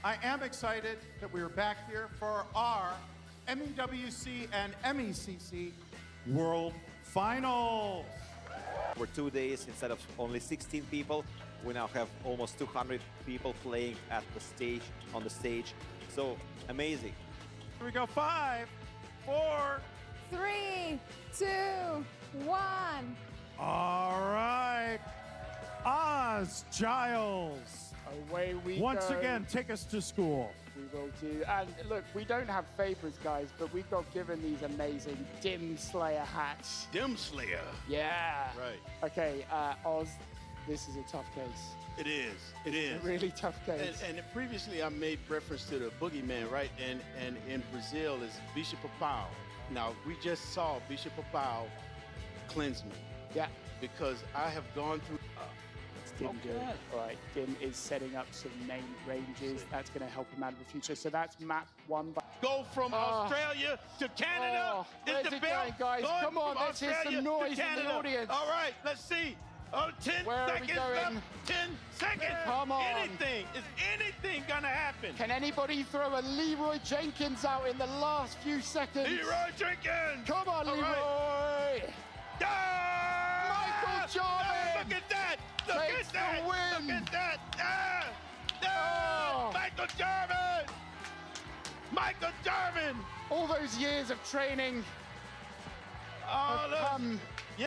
I am excited that we are back here for our MEWC and MECC World Finals. For 2 days, instead of only 16 people, we now have almost 200 people playing at the stage, on the stage. So amazing. Here we go. 5, 4, 3, 2, 1. All right. Oz Giles. Away we Once go. again, take us to school. We will do. And look, we don't have favorites, guys, but we got given these amazing Dim Slayer hats. Dim Slayer. Yeah. Right. Okay, Oz, this is a tough case. It is. It is. A really tough case. And previously I made reference to the boogeyman, right? And in Brazil is Bishop Papau. Now, we just saw Bishop Papau cleanse me. Yeah. Because I have gone through... It's Dim good. All right, Dim is setting up some named ranges. That's going to help him out in the future. So that's map 1. Go from Australia to Canada. Where's Is the it belt going, guys? going Come on, from let's hear some Australia noise to in the Canada? audience. All right, let's see. 10 Where are we seconds going? left. 10 seconds. Come on. Is anything going to happen? Can anybody throw a Leroy Jenkins out in the last few seconds? Leroy Jenkins. Come on, All Leroy. right. Michael Jarman. Oh, look at that. Look Takes at that. the win. Look at that. Oh. Michael Jarman. Michael Jarman. All those years of training Oh, have look. come. Yeah.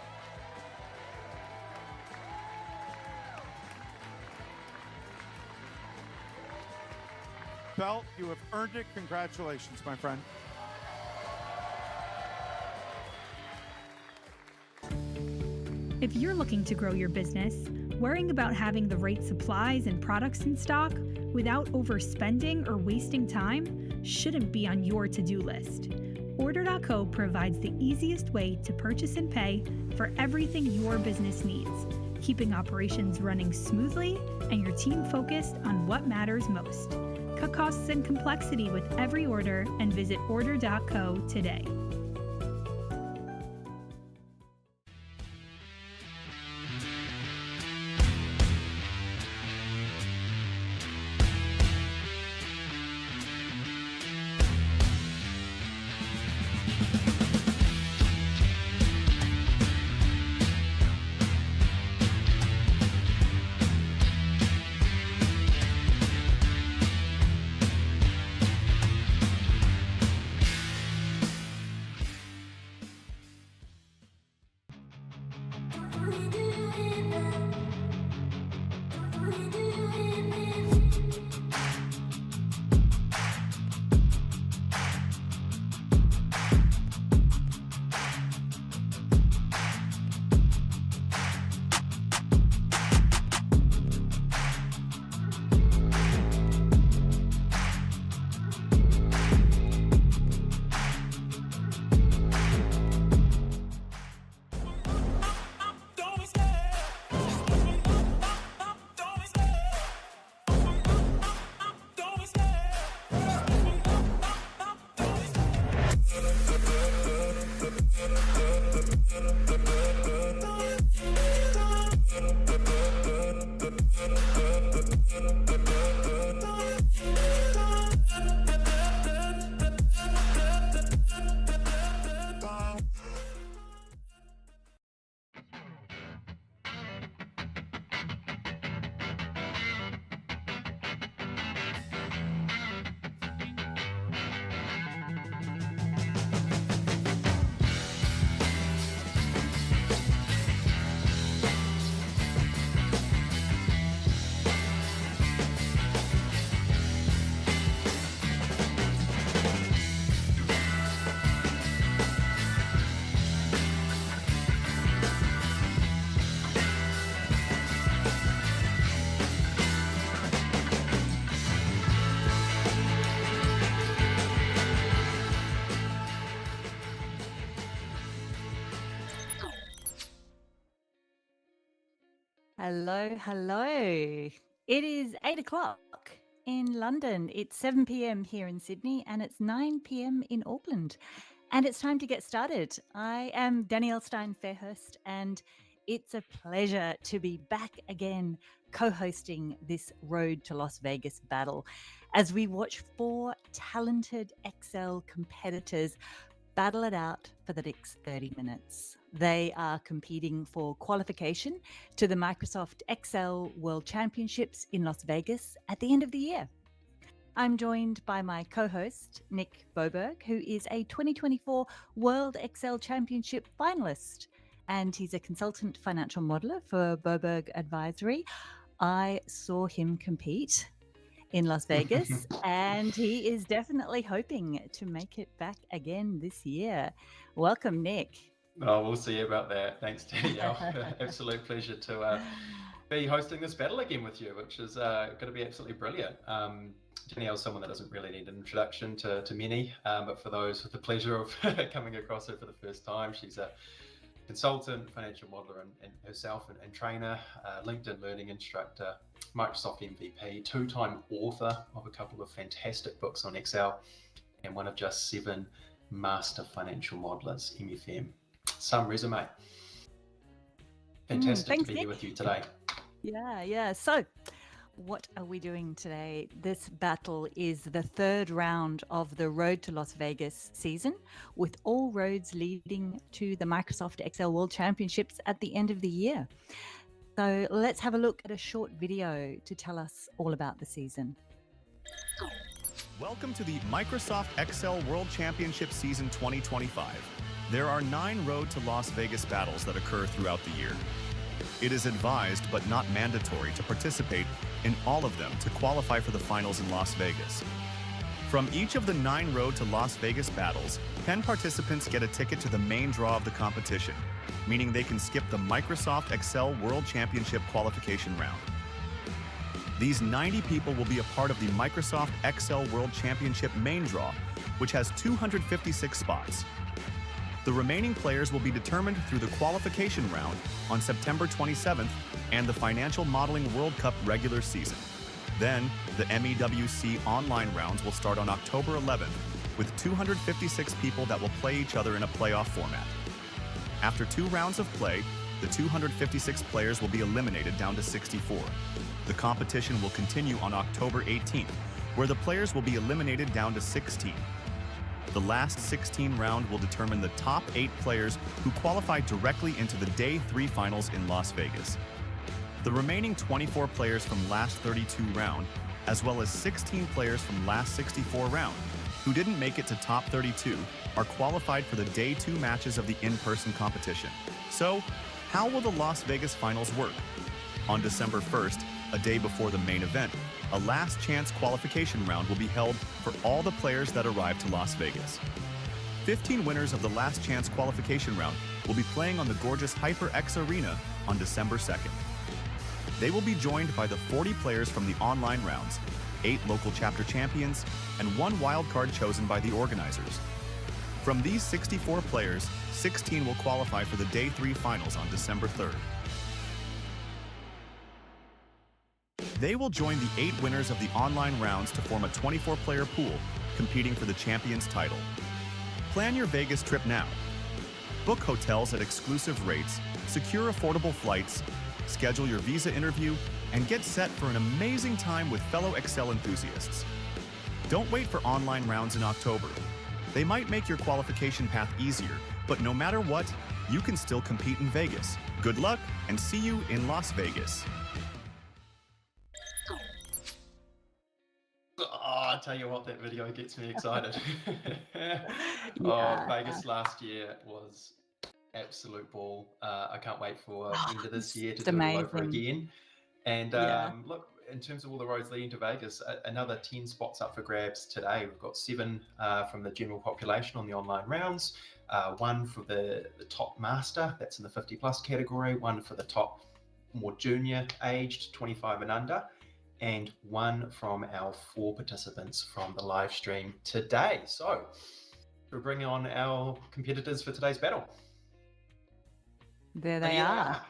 Belt, you have earned it. Congratulations, my friend. If you're looking to grow your business, worrying about having the right supplies and products in stock without overspending or wasting time shouldn't be on your to-do list. Order.co provides the easiest way to purchase and pay for everything your business needs, keeping operations running smoothly and your team focused on what matters most. Cut costs and complexity with every order and visit Order.co today. Hello, hello. It is 8 o'clock in London. It's 7 p.m. here in Sydney, and it's 9 p.m. in Auckland. And it's time to get started. I am Danielle Stein Fairhurst, and It's a pleasure to be back again co-hosting this Road to Las Vegas battle as we watch 4 talented Excel competitors battle it out for the next 30 minutes. They are competing for qualification to the Microsoft Excel World Championships in Las Vegas at the end of the year. I'm joined by my co-host, Nick Boberg, who is a 2024 World Excel Championship finalist, and he's a consultant financial modeler for Boberg Advisory. I saw him compete in Las Vegas, and he is definitely hoping to make it back again this year. Welcome, Nick. Oh, we'll see about that. Thanks, Danielle. Absolute pleasure to be hosting this battle again with you, which is going to be absolutely brilliant. Danielle's someone that doesn't really need an introduction to many, but for those with the pleasure of coming across her for the first time, she's a consultant, financial modeler, and herself and trainer, LinkedIn learning instructor, Microsoft MVP, 2-time author of a couple of fantastic books on Excel, and one of just 7 master financial modelers, MFM. Some resume. Fantastic thanks, to be Nick. here with you today. Yeah. So, what are we doing today? This battle is the 3rd round of the Road to Las Vegas season, with all roads leading to the Microsoft Excel World Championships at the end of the year. So let's have a look at a short video to tell us all about the season. Welcome to the Microsoft Excel World Championship Season 2025. There are 9 Road to Las Vegas battles that occur throughout the year. It is advised but not mandatory to participate in all of them to qualify for the finals in Las Vegas. From each of the 9 Road to Las Vegas battles, 10 participants get a ticket to the main draw of the competition, meaning they can skip the Microsoft Excel World Championship qualification round. These 90 people will be a part of the Microsoft Excel World Championship main draw, which has 256 spots. The remaining players will be determined through the qualification round on September 27th and the Financial Modeling World Cup regular season. Then, the MEWC online rounds will start on October 11th with 256 people that will play each other in a playoff format. After 2 rounds of play, the 256 players will be eliminated down to 64. The competition will continue on October 18th, where the players will be eliminated down to 16. The last 16 round will determine the top 8 players who qualify directly into the Day 3 finals in Las Vegas. The remaining 24 players from last 32 round, as well as 16 players from last 64 round, who didn't make it to top 32, are qualified for the Day 2 matches of the in-person competition. So, how will the Las Vegas finals work? On December 1st, a day before the main event, a last chance qualification round will be held for all the players that arrive to Las Vegas. 15 winners of the last chance qualification round will be playing on the gorgeous HyperX Arena on December 2nd. They will be joined by the 40 players from the online rounds, 8 local chapter champions, and 1 wild card chosen by the organizers. From these 64 players, 16 will qualify for the Day 3 finals on December 3rd. They will join the 8 winners of the online rounds to form a 24-player pool, competing for the champion's title. Plan your Vegas trip now. Book hotels at exclusive rates, secure affordable flights, schedule your visa interview, and get set for an amazing time with fellow Excel enthusiasts. Don't wait for online rounds in October. They might make your qualification path easier, but no matter what, you can still compete in Vegas. Good luck, and see you in Las Vegas. Oh, I tell you what, that video gets me excited. Oh, Vegas last year was absolute ball. I can't wait for the end of this year to do it all over again. And look, in terms of all the roads leading to Vegas, another 10 spots up for grabs today. We've got 7 from the general population on the online rounds, 1 for the top master, that's in the 50 plus category, 1 for the top more junior aged 25 and under, and 1 from our 4 participants from the live stream today. So we're bringing on our competitors for today's battle. There they are.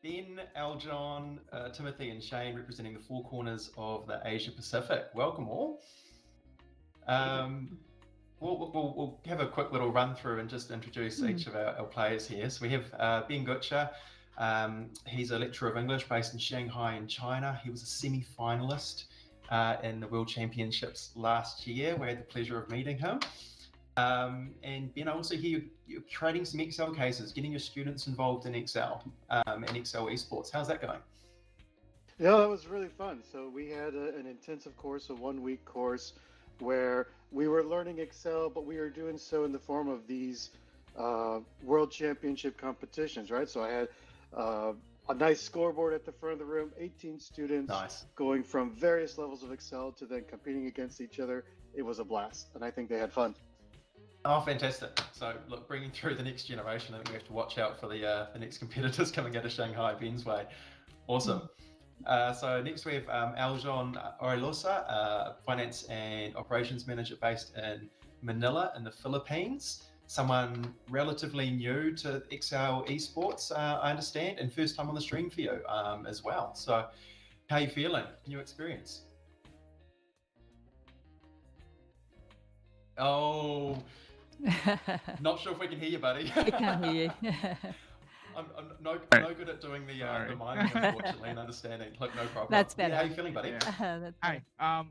Ben, Aljon, Timothy and Shane representing the 4 corners of the Asia Pacific. Welcome all. We'll have a quick little run through and just introduce each of our players here. So we have Ben Gutcher, He's a lecturer of English based in Shanghai in China. He was a semi-finalist in the World Championships last year. We had the pleasure of meeting him. And Ben, I also hear you're creating some Excel cases, getting your students involved in Excel and Excel Esports. How's that going? Yeah, that was really fun. So we had an intensive course, a 1-week course, where we were learning Excel, but we were doing so in the form of these World Championship competitions, right? So I had a nice scoreboard at the front of the room, 18 students going from various levels of Excel to then competing against each other. It was a blast, and I think they had fun. Oh, fantastic. So, look, bringing through the next generation, I think we have to watch out for the next competitors coming out of Shanghai, Ben's way. Awesome. So next we have Aljon Orelosa, Finance and Operations Manager based in Manila in the Philippines. Someone relatively new to Excel Esports, I understand, and first time on the stream for you as well. So how are you feeling? New experience? Oh, not sure if we can hear you, buddy. I can't hear you. I'm no good at doing the miming, unfortunately, and understanding. Look, no problem. That's better. Yeah, how are you feeling, buddy? Yeah. Hi.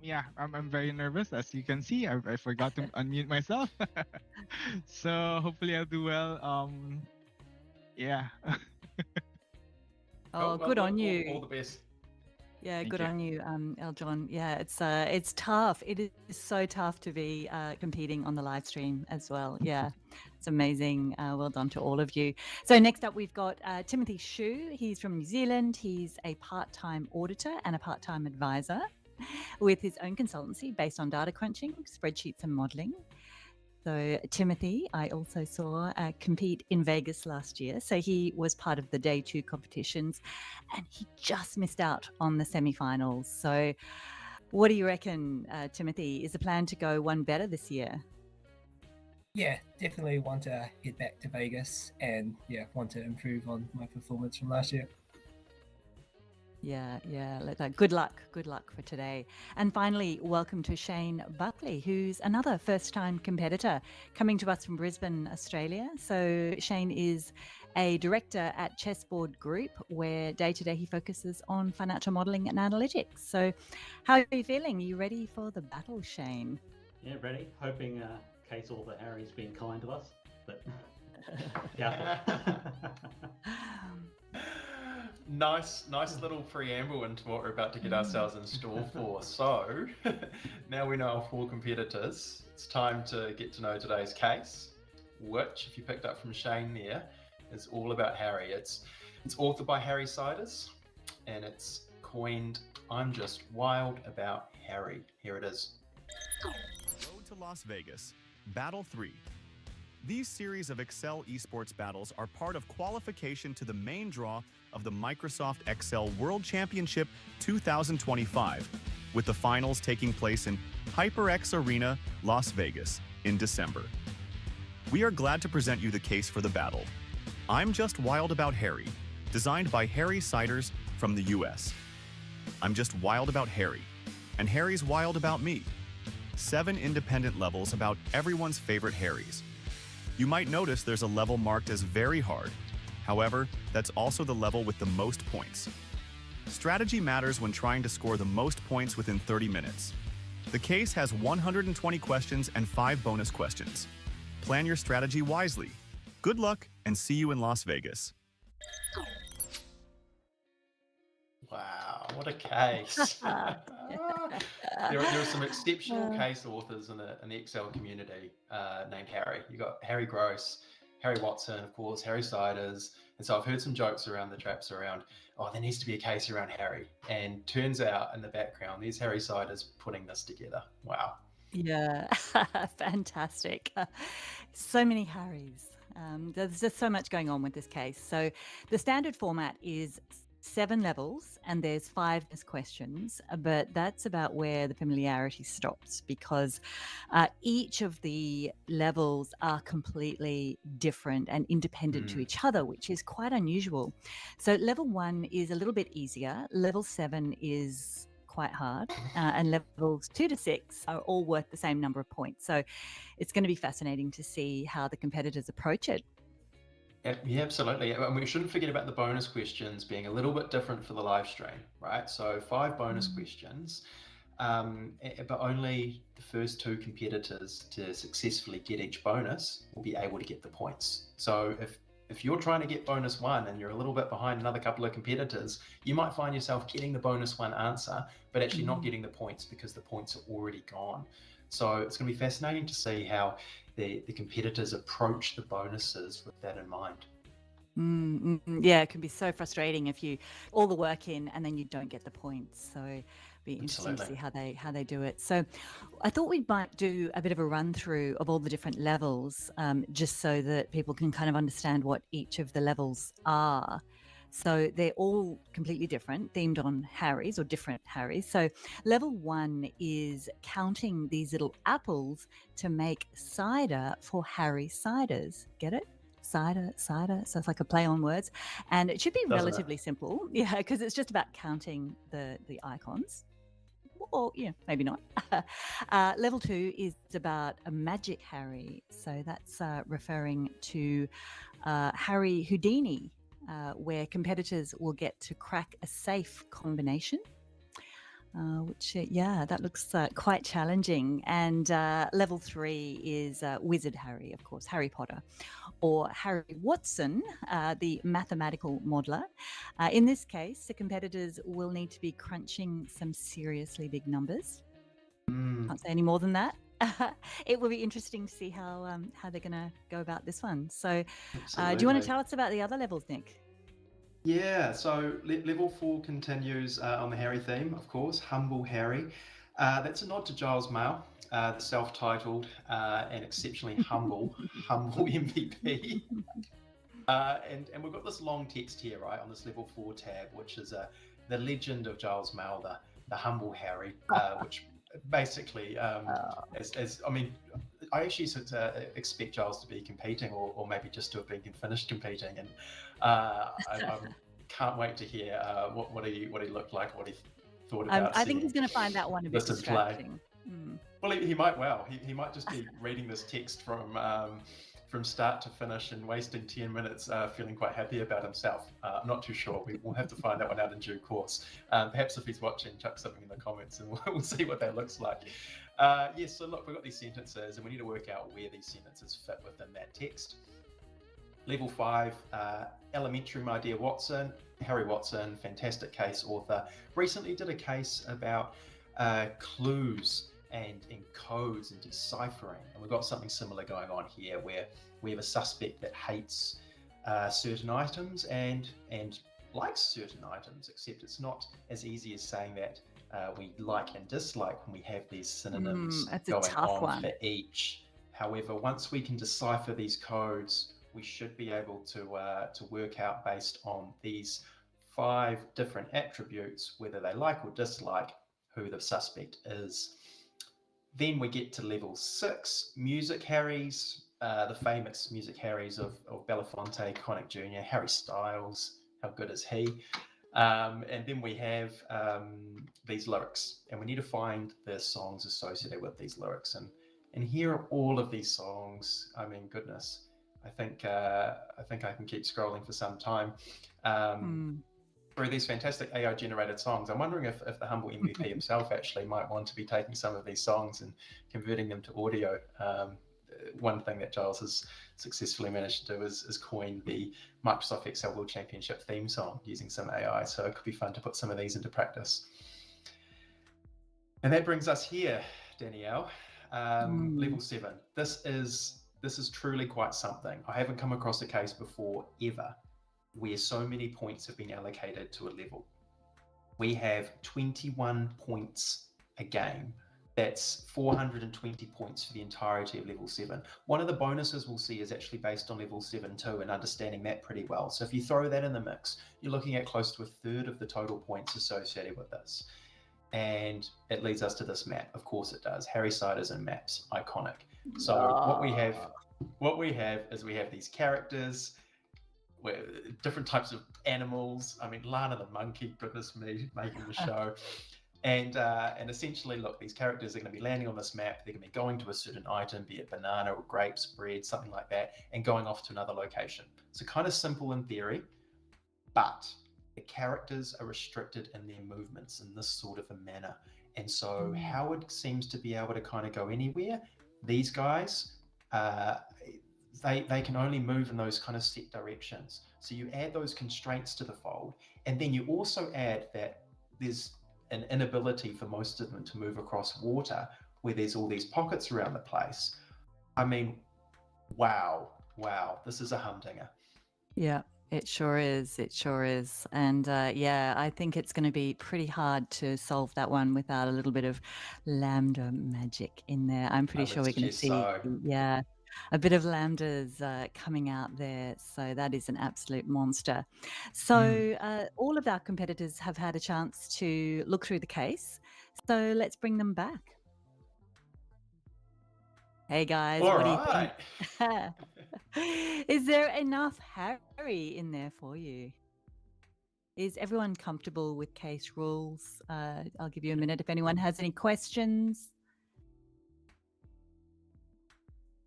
Yeah, I'm very nervous, as you can see. I forgot to unmute myself. So hopefully I'll do well. Yeah. Oh, good on you. All the best. Yeah, Thank good you. on you, Aljon. Yeah, it's tough. It is so tough to be competing on the live stream as well. Yeah, it's amazing. Well done to all of you. So next up, we've got Timothy Shu. He's from New Zealand. He's a part-time auditor and a part-time advisor with his own consultancy based on data crunching, spreadsheets, and modeling. So Timothy, I also saw compete in Vegas last year. So he was part of the day 2 competitions and he just missed out on the semifinals. So what do you reckon, Timothy? Is the plan to go one better this year? Yeah, definitely want to head back to Vegas and want to improve on my performance from last year. Yeah. Good luck for today. And finally, welcome to Shane Buckley, who's another first-time competitor coming to us from Brisbane, Australia. So Shane is a director at Chessboard Group, where day-to-day he focuses on financial modelling and analytics. So how are you feeling? Are you ready for the battle, Shane? Yeah, ready. Hoping Case all the Harry's been kind to us, but yeah. Nice little preamble into what we're about to get ourselves in store for. So now we know our 4 competitors. It's time to get to know today's case, which, if you picked up from Shane there, is all about Harry. It's authored by Harry Siders, and it's coined "I'm Just Wild About Harry." Here it is. Road to Las Vegas, Battle 3. These series of Excel Esports battles are part of qualification to the main draw of the Microsoft Excel World Championship 2025, with the finals taking place in HyperX Arena, Las Vegas, in December. We are glad to present you the case for the battle. I'm Just Wild About Harry, designed by Harry Siders from the US. I'm just wild about Harry, and Harry's wild about me. 7 independent levels about everyone's favorite Harrys. You might notice there's a level marked as very hard. However, that's also the level with the most points. Strategy matters when trying to score the most points within 30 minutes. The case has 120 questions and 5 bonus questions. Plan your strategy wisely. Good luck and see you in Las Vegas. Wow, what a case. There are some exceptional case authors in the Excel community named Harry. You got Harry Gross, Harry Watson, of course, Harry Siders. And so I've heard some jokes around the traps around, there needs to be a case around Harry. And turns out in the background, there's Harry Siders putting this together. Wow. Yeah, fantastic. So many Harrys. There's just so much going on with this case. So the standard format is 7 levels and there's 5 questions, but that's about where the familiarity stops, because each of the levels are completely different and independent to each other, which is quite unusual. So level 1 is a little bit easier. Level 7 is quite hard, and levels 2 to 6 are all worth the same number of points. So it's going to be fascinating to see how the competitors approach it. Yeah, absolutely. And we shouldn't forget about the bonus questions being a little bit different for the live stream, right? So 5 bonus questions, but only the first 2 competitors to successfully get each bonus will be able to get the points. So if you're trying to get bonus 1 and you're a little bit behind another couple of competitors, you might find yourself getting the bonus 1 answer, but actually not getting the points because the points are already gone. So it's going to be fascinating to see how the competitors approach the bonuses with that in mind. Yeah, it can be so frustrating if you all the work in and then you don't get the points. So it'd be interesting to see how they do it. So I thought we might do a bit of a run through of all the different levels, just so that people can kind of understand what each of the levels are. So they're all completely different, themed on Harrys or different Harrys. So level 1 is counting these little apples to make cider for Harry ciders. Get it? Cider. So it's like a play on words. And it should be relatively simple. Yeah, because it's just about counting the icons. Or, yeah, maybe not. Level 2 is about a magic Harry. So that's referring to Harry Houdini, where competitors will get to crack a safe combination, which, that looks quite challenging. And level 3 is Wizard Harry, of course, Harry Potter, or Harry Watson, the mathematical modeler. In this case, the competitors will need to be crunching some seriously big numbers. Can't say any more than that. It will be interesting to see how they're going to go about this one. So do you want to tell us about the other levels, Nick? Yeah, so level 4 continues on the Harry theme, of course, Humble Harry. That's a nod to Giles Mail, the self-titled and exceptionally humble MVP. And we've got this long text here, right, on this level 4 tab, which is the legend of Giles Mail, the humble Harry, which basically, as I mean, I actually sort of expect Giles to be competing, or maybe just to have been finished competing, and I can't wait to hear what he looked like, what he thought about. I think he's going to find that one a bit distracting. Well, he might well. He might just be reading this text from start to finish and wasting 10 minutes feeling quite happy about himself. I'm not too sure. We'll have to find that one out in due course. Perhaps if he's watching, chuck something in the comments and we'll see what that looks like. Yes, so look, we've got these sentences and we need to work out where these sentences fit within that text. Level 5, elementary, my dear Watson. Harry Watson, fantastic case author. Recently did a case about clues and codes and deciphering. And we've got something similar going on here where we have a suspect that hates certain items and likes certain items, except it's not as easy as saying that we like and dislike when we have these synonyms going on for each. However, once we can decipher these codes, we should be able to work out based on these 5 different attributes, whether they like or dislike, who the suspect is. Then we get to level 6, Music Harrys, the famous Music Harrys of Belafonte, Connick Jr., Harry Styles, how good is he? And then we have these lyrics, and we need to find the songs associated with these lyrics. And here are all of these songs. I mean, goodness, I think I can keep scrolling for some time. Through these fantastic AI generated songs. I'm wondering if the humble MVP himself actually might want to be taking some of these songs and converting them to audio. One thing that Giles has successfully managed to do is coin the Microsoft Excel World Championship theme song using some AI. So it could be fun to put some of these into practice. And that brings us here, Danielle, level 7. This is truly quite something. I haven't come across a case before ever where so many points have been allocated to a level. We have 21 points a game. That's 420 points for the entirety of level 7. One of the bonuses we'll see is actually based on level 7 too, and understanding that pretty well. So if you throw that in the mix, you're looking at close to a third of the total points associated with this. And it leads us to this map. Of course it does. Harry Ciders and maps, iconic. So what we have is we have these characters, different types of animals. I mean, Lana the monkey, goodness me, making the show. And essentially, look, these characters are going to be landing on this map. They're going to be going to a certain item, be it banana or grapes, bread, something like that, and going off to another location. So kind of simple in theory, but the characters are restricted in their movements in this sort of a manner. And so Howard seems to be able to kind of go anywhere. These guys, they can only move in those kind of set directions. So you add those constraints to the fold, and then you also add that there's an inability for most of them to move across water where there's all these pockets around the place. I mean, wow, this is a humdinger. Yeah, it sure is. It sure is. And yeah, I think it's going to be pretty hard to solve that one without a little bit of lambda magic in there. I'm pretty sure we're going to see, yeah, a bit of lambdas coming out there. So that is an absolute monster. So all of our competitors have had a chance to look through the case. So let's bring them back. Hey guys, what do you think? Is there enough Harry in there for you? Is everyone comfortable with case rules? I'll give you a minute if anyone has any questions.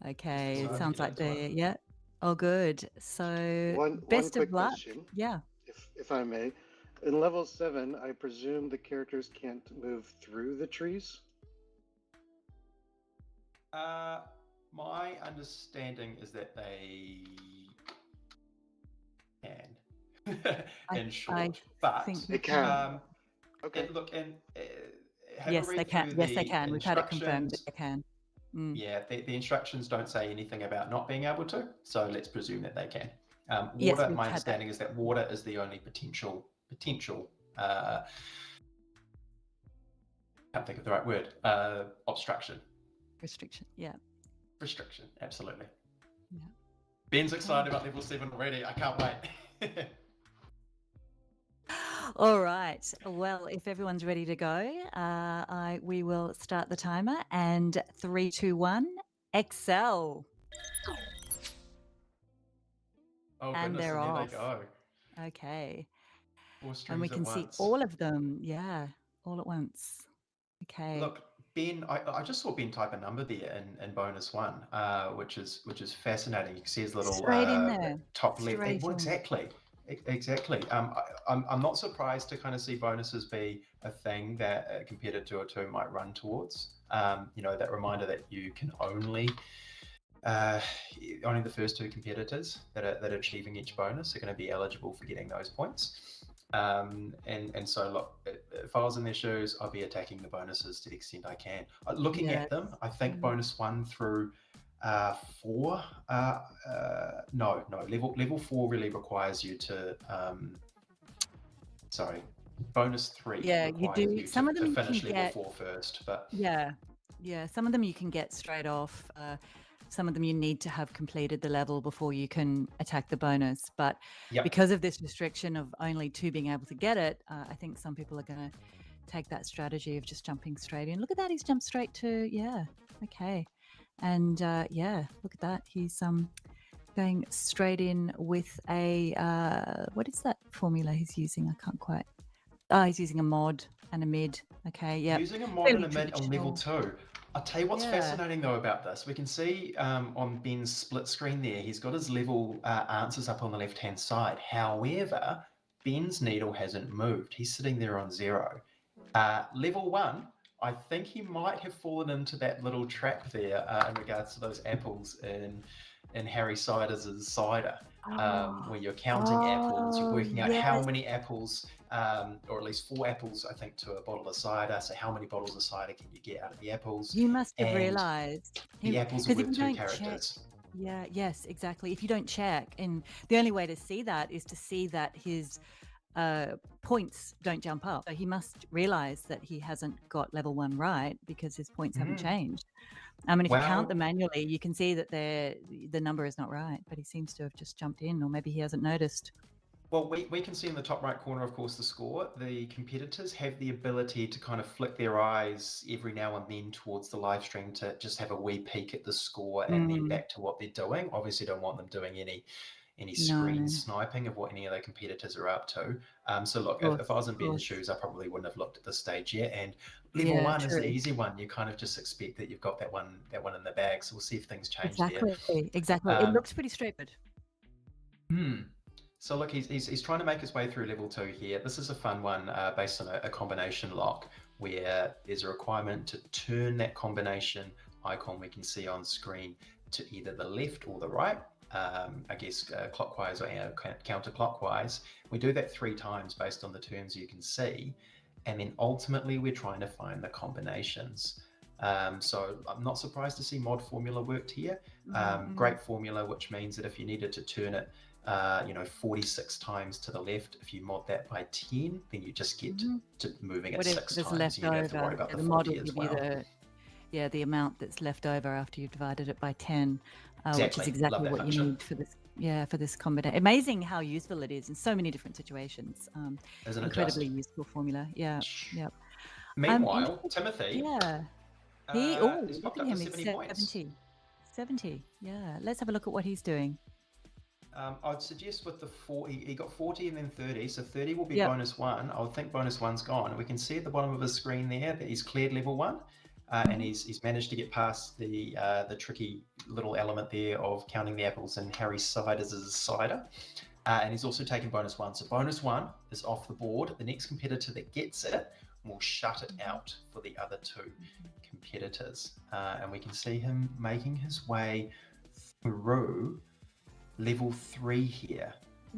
Okay, it sounds like they're, all good. So best of luck. Question, yeah. If I may. In level 7, I presume the characters can't move through the trees? My understanding is that they can, in short, but they can. Okay. And look, and yes, they can. Yes, they can. We've had it confirmed that they can. Yeah, the instructions don't say anything about not being able to, so let's presume that they can. Water, yes, my understanding is that water is the only potential. Can't think of the right word. Obstruction. Restriction. Yeah. Restriction. Absolutely. Yeah. Ben's excited about level 7 already. I can't wait. All right. Well, if everyone's ready to go, we will start the timer. And 3, 2, 1, excel. Oh, and goodness, they're and off. there they go. Okay. 4 streams And we can see all of them. Yeah, all at once. Okay. Look, Ben, I just saw Ben type a number there in bonus 1, which is fascinating. You can see his little straight in there. top left. Straight Well, in. Exactly. I'm not surprised to kind of see bonuses be a thing that a competitor or two might run towards. That reminder that you can only the first 2 competitors that are achieving each bonus are going to be eligible for getting those points. And so look, if I was in their shoes, I'd be attacking the bonuses to the extent I can. Looking at them, I think bonus 1 through 4, level 4 really requires you to bonus 3 you do. Some of them to finish you can level get 4 first, but yeah, some of them you can get straight off. Some of them you need to have completed the level before you can attack the bonus. But because of this restriction of only 2 being able to get it, I think some people are going to take that strategy of just jumping straight in. Look at that, he's jumped straight to, okay. And look at that, he's going straight in with a, what is that formula he's using? I can't quite, he's using a mod and a mid. Okay, yeah. Using a mod and a mid on level 2. I'll tell you what's fascinating though about this. We can see on Ben's split screen there, he's got his level answers up on the left-hand side. However, Ben's needle hasn't moved. He's sitting there on 0. Level 1, I think he might have fallen into that little trap there in regards to those apples in Harry Siders' cider, where you're counting apples, you're working out how many apples, or at least 4 apples, I think, to a bottle of cider. So how many bottles of cider can you get out of the apples? You must have realized. The apples are worth 2 characters. Yes, exactly. If you don't check, and the only way to see that is to see that his points don't jump up. So he must realize that he hasn't got level 1 right because his points haven't changed. And if you count them manually, you can see that the number is not right, but he seems to have just jumped in, or maybe he hasn't noticed. Well, we can see in the top right corner, of course, the score. The competitors have the ability to kind of flick their eyes every now and then towards the live stream to just have a wee peek at the score and then back to what they're doing. Obviously, don't want them doing any No. screen sniping of what any of the competitors are up to. So look, if I was in Ben's shoes, I probably wouldn't have looked at this stage yet. And level one is the easy one. You kind of just expect that you've got that one in the bag. So we'll see if things change there. Exactly. It looks pretty straightforward. So look, he's trying to make his way through level 2 here. This is a fun one based on a combination lock where there's a requirement to turn that combination icon we can see on screen to either the left or the right. I guess clockwise or counterclockwise. We do that 3 times based on the turns you can see. And then ultimately we're trying to find the combinations. So I'm not surprised to see mod formula worked here. Great formula, which means that if you needed to turn it 46 times to the left, if you mod that by 10, then you just get to moving it 6 times. Left you don't have to worry about the 40 as well. The amount that's left over after you've divided it by 10, Exactly. which is exactly what you need for this. Yeah, for this combination. Amazing how useful it is in so many different situations. Isn't it incredibly just? useful formula. Yeah. Meanwhile, Timothy. Yeah. He's Look popped at up him. to It's 70 points. 70. Yeah. Let's have a look at what he's doing. I'd suggest with the 40, he got 40 and then 30, so 30 will be bonus 1. I would think bonus 1's gone. We can see at the bottom of his screen there that he's cleared level 1, and he's managed to get past the tricky little element there of counting the apples in Harry's side as his cider. And he's also taken bonus 1. So bonus 1 is off the board. The next competitor that gets it will shut it out for the other 2 competitors. And we can see him making his way through level 3 here.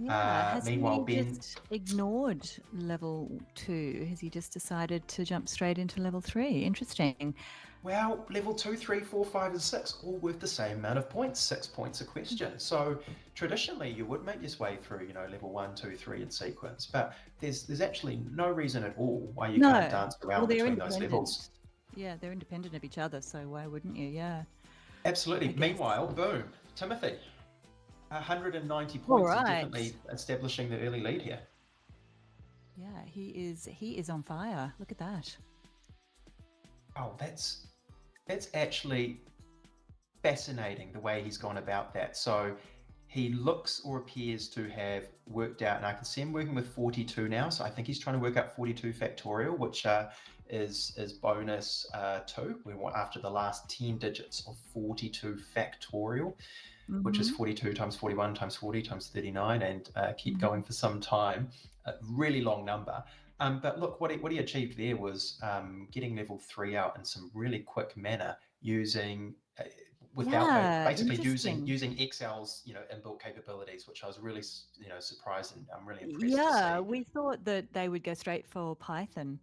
Has Meanwhile, he Ben just ignored level 2? Has he just decided to jump straight into level 3? Interesting. Well, level 2, 3, 4, 5, and 6 all worth the same amount of points, 6 points a question. So traditionally, you would make your way through, level 1, 2, 3 in sequence, but there's actually no reason at all why you can't dance around between those levels. Yeah, they're independent of each other, so why wouldn't you? Yeah. Absolutely. Meanwhile, boom, Timothy, 190 points, and definitely establishing the early lead here. Yeah, he is on fire. Look at that. Oh, that's actually fascinating the way he's gone about that. So he looks or appears to have worked out, and I can see him working with 42 now. So I think he's trying to work out 42 factorial, which is bonus 2. We want after the last 10 digits of 42 factorial, which is 42 times 41 times 40 times 39, and keep going for some time. A really long number. But look, what he achieved there was getting level 3 out in some really quick manner, using basically using Excel's inbuilt capabilities, which I was really surprised, and I'm really impressed to see. We thought that they would go straight for Python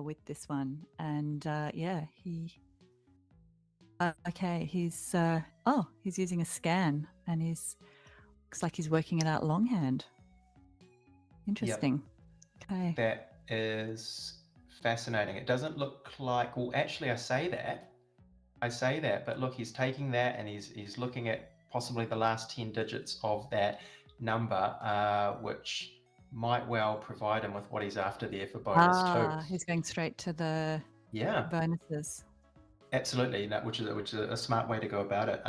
with this one, and he. He's using a scan, and looks like he's working it out longhand. Interesting. Yep. Okay. That is fascinating. It doesn't look like, well, actually I say that, but look, he's taking that and he's looking at possibly the last 10 digits of that number, which might well provide him with what he's after there for bonus 2. He's going straight to the bonuses. Absolutely, which is a smart way to go about it.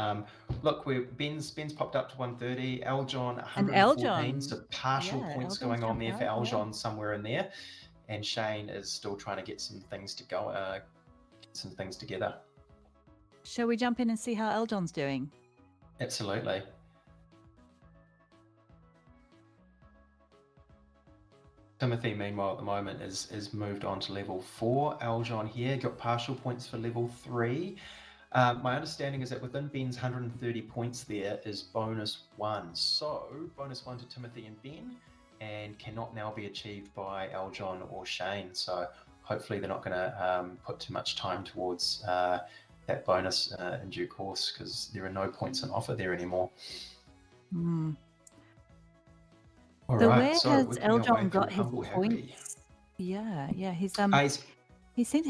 Look, Ben's popped up to 130, Eljon 114, so partial points going on there for Eljon somewhere in there, and Shane is still trying to get some things to go, some things together. Shall we jump in and see how Eljon's doing? Absolutely. Timothy, meanwhile, at the moment is moved on to level 4. Eljon here got partial points for level 3. My understanding is that within Ben's 130 points there is bonus 1. So bonus 1 to Timothy and Ben, and cannot now be achieved by Eljon or Shane. So hopefully they're not going to put too much time towards that bonus in due course, because there are no points on offer there anymore. All right, where has Eljon got his points? Yeah, he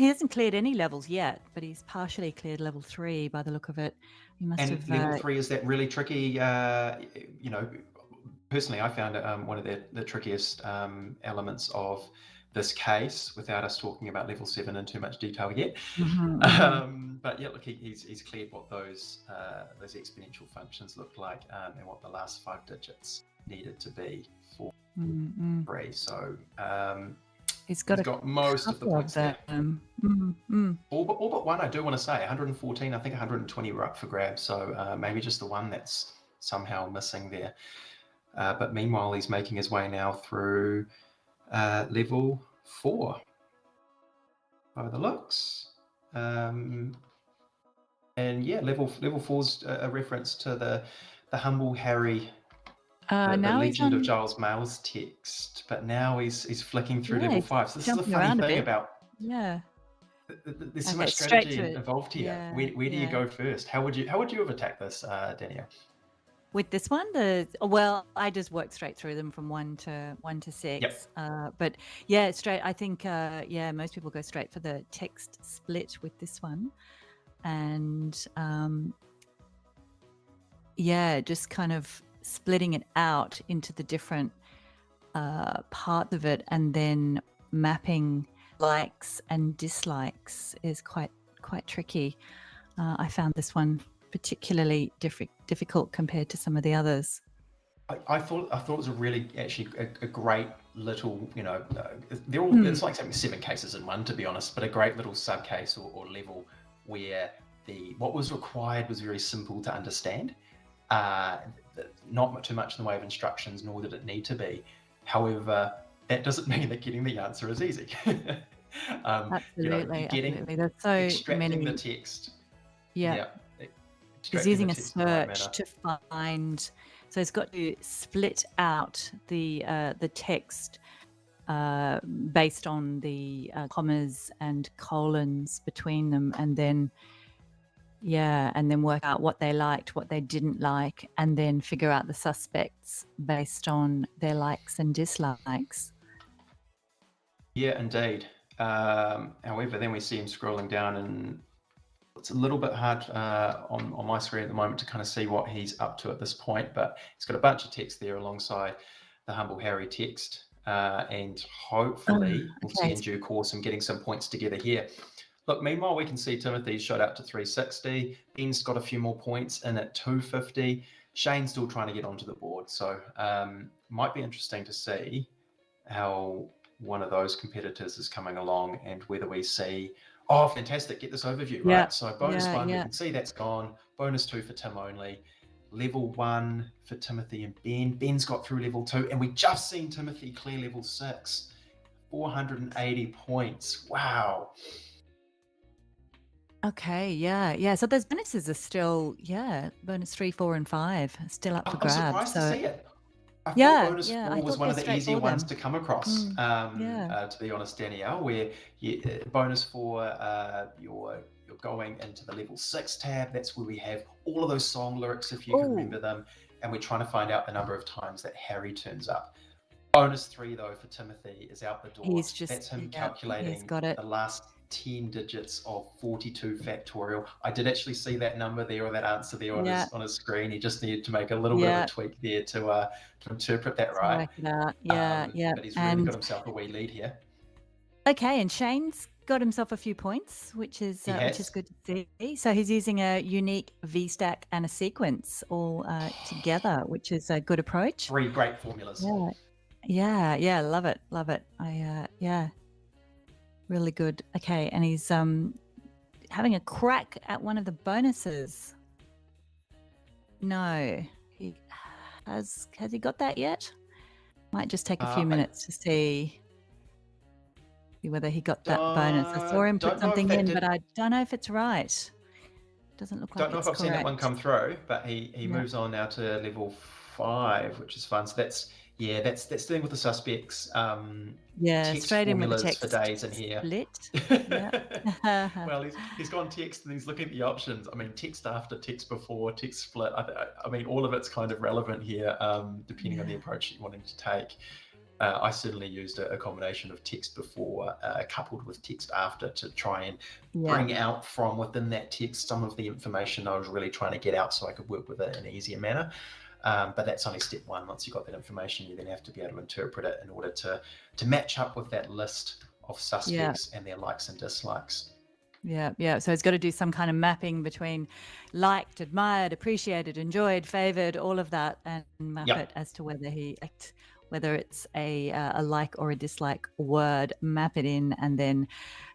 hasn't cleared any levels yet, but he's partially cleared level 3 by the look of it. He must have. Level 3 is that really tricky. Personally, I found it one of the trickiest elements of this case without us talking about level 7 in too much detail yet. But yeah, look, he's cleared what those exponential functions look like, and what the last 5 digits needed to be for free. So he's got most of the points there. All but one, I do want to say 114. I think 120 were up for grabs. So maybe just the one that's somehow missing there. But meanwhile, he's making his way now through level 4 by the looks. And yeah, level 4's a reference to the humble Harry, the Legend of Giles Mayle's text. But now he's flicking through level 5. So this is the funny thing about there's so much strategy involved here. Where do you go first? How would you have attacked this, Danielle? With this one, I just worked straight through them from 1 to 6. Yep. But yeah, straight. I think most people go straight for the text split with this one, and just kind of splitting it out into the different parts of it, and then mapping likes and dislikes is quite tricky. I found this one particularly difficult compared to some of the others. I thought it was a great little, they're all it's like having 7 cases in one, to be honest, but a great little sub case or level where what was required was very simple to understand. Not too much in the way of instructions, nor did it need to be. However, that doesn't mean that getting the answer is easy. Absolutely. There's so extracting many. the text. He's using a search to find. So he's got to split out the text based on the commas and colons between them, and then work out what they liked, what they didn't like, and then figure out the suspects based on their likes and dislikes. Yeah, indeed. However, then we see him scrolling down, and it's a little bit hard on my screen at the moment to kind of see what he's up to at this point, but he's got a bunch of text there alongside the humble Harry text, and hopefully we'll see in due course him getting some points together here. Look, meanwhile, we can see Timothy's shot out to 360. Ben's got a few more points in at 250. Shane's still trying to get onto the board, so might be interesting to see how one of those competitors is coming along, and whether we see, oh, fantastic, get this overview, right? So bonus 1, we can see that's gone. Bonus 2 for Tim only. Level 1 for Timothy and Ben. Ben's got through level 2, and we just seen Timothy clear level 6. 480 points. Wow. Okay, so those bonuses are still, bonus 3, 4, and 5 still up for grabs. I'm surprised to see it. I thought bonus 4 was one of the easier ones to come across, to be honest, Danielle, where bonus 4, you're going into the level 6 tab. That's where we have all of those song lyrics, if you can remember them, and we're trying to find out the number of times that Harry turns up. Bonus 3, though, for Timothy is out the door. That's him calculating the last 10 digits of 42 factorial. I did actually see that number there, or that answer there on his screen. He just needed to make a little bit of a tweak there to interpret that right. But he's really got himself a wee lead here. Okay, and Shane's got himself a few points, which is good to see. So he's using a unique V-stack and a sequence all together, which is a good approach. 3 great formulas. Yeah, love it. Really good. Okay, and he's having a crack at one of the bonuses. No, has he got that yet? Might just take a few minutes to see whether he got that bonus. I saw him put something in, but I don't know if it's right. Doesn't look like it's correct. Don't know if I've seen that one come through, but he moves on now to level 5, which is fun. So that's dealing with the suspects. Straight in with the text for days in here. Split. Well, he's gone text and he's looking at the options. I mean, text after, text before, text split. I mean, all of it's kind of relevant here, depending on the approach you're wanting to take. I certainly used a combination of text before coupled with text after to try and bring out from within that text some of the information I was really trying to get out, so I could work with it in an easier manner. But that's only step one. Once you've got that information, you then have to be able to interpret it in order to match up with that list of suspects and their likes and dislikes. Yeah. So it's got to do some kind of mapping between liked, admired, appreciated, enjoyed, favored, all of that, and map it as to whether it's a like or a dislike word, map it in, and then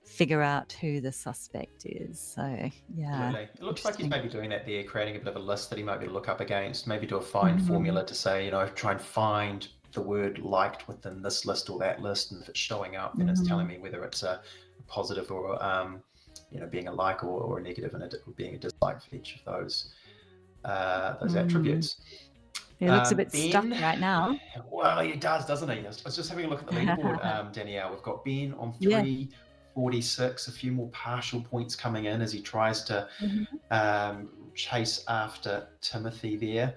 figure out who the suspect is. So yeah, absolutely. It looks like he's maybe doing that there, creating a bit of a list that he might be able to look up against, maybe do a find formula to say, try and find the word liked within this list or that list, and if it's showing up, then it's telling me whether it's a positive or being a like or a negative, and being a dislike for each of those attributes. He looks a bit stuck right now. Well, he does, doesn't he? I was just having a look at the leaderboard, Danielle. We've got Ben on 346, a few more partial points coming in as he tries to chase after Timothy there.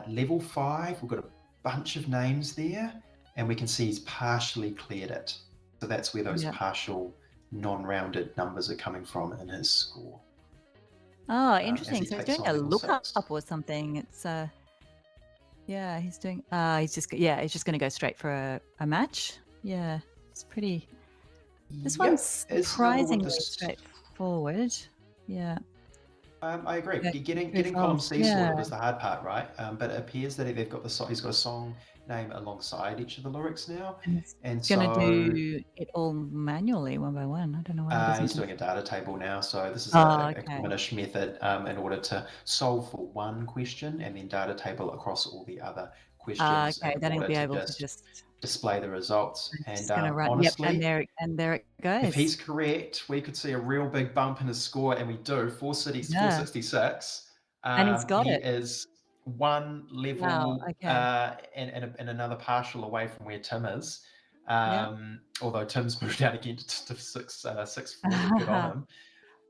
Level 5, we've got a bunch of names there, and we can see he's partially cleared it. So that's where those partial non-rounded numbers are coming from in his score. Oh, interesting. So he's doing a lookup or something. It's he's doing he's just going to go straight for a match. Yeah, it's pretty. This one's surprisingly straightforward. Yeah. I agree. Getting column C sorted was the hard part, right? But it appears that he's got a song name alongside each of the lyrics now, and he's going to do it all manually one by one. I don't know why he's doing a data table now. So this is a commonish method in order to solve for one question and then data table across all the other questions. Then he'll be able to just display the results. And run, honestly, and there it goes. If he's correct, we could see a real big bump in his score, and we do. 466. And he's got it. He is one level and another partial away from where Tim is. Although Tim's moved out again to 640. Good on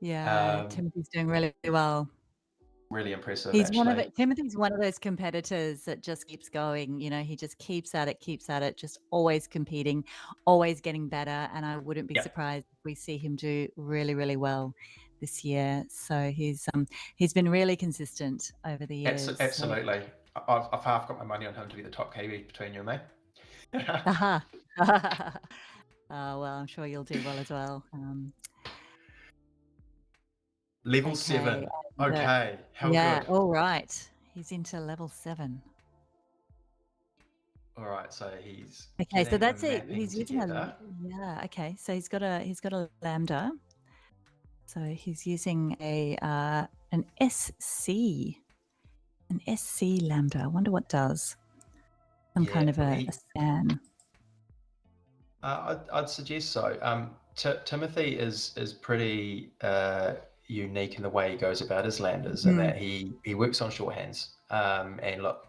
him. Timothy's doing really well. Really impressive. Timothy's one of those competitors that just keeps going. He just keeps at it, just always competing, always getting better. And I wouldn't be surprised if we see him do really, really well this year. So he's been really consistent over the years. Absolutely. I've half got my money on him to be the top Kiwi between you and me. Well, I'm sure you'll do well as well. Level 7. Okay. How good? All right. He's into level 7. All right. So he's so that's it. He's using okay. So he's got a lambda. So he's using an SC lambda. I wonder what does. Some kind of a scan. I'd suggest so. Timothy is pretty unique in the way he goes about his lambdas, and that he works on shorthands. And look,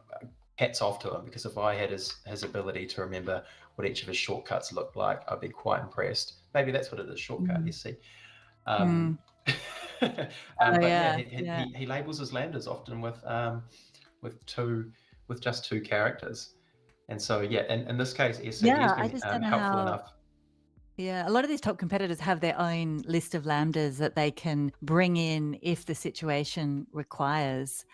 hats off to him, because if I had his ability to remember what each of his shortcuts looked like, I'd be quite impressed. Maybe that's what it is, shortcut, you see. He labels his lambdas often with just two characters, and so in this case, he's been helpful enough. Yeah, a lot of these top competitors have their own list of lambdas that they can bring in if the situation requires.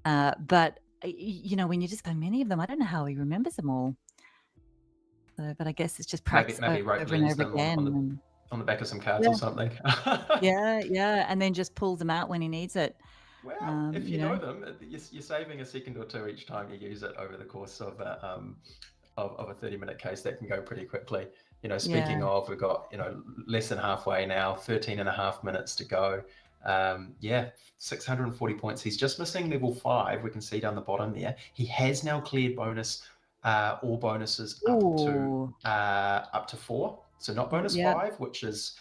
But when you just go many of them, I don't know how he remembers them all. So, but I guess it's just practice maybe over and over again. On the back of some cards or something. And then just pulls them out when he needs it. Well, if you know them, you're saving a second or two each time you use it over the course of a 30-minute case. That can go pretty quickly. Speaking of, we've got less than halfway now, 13 and a half minutes to go. 640 points. He's just missing level 5. We can see down the bottom there. He has now cleared all bonuses up to 4. So not bonus 5, which is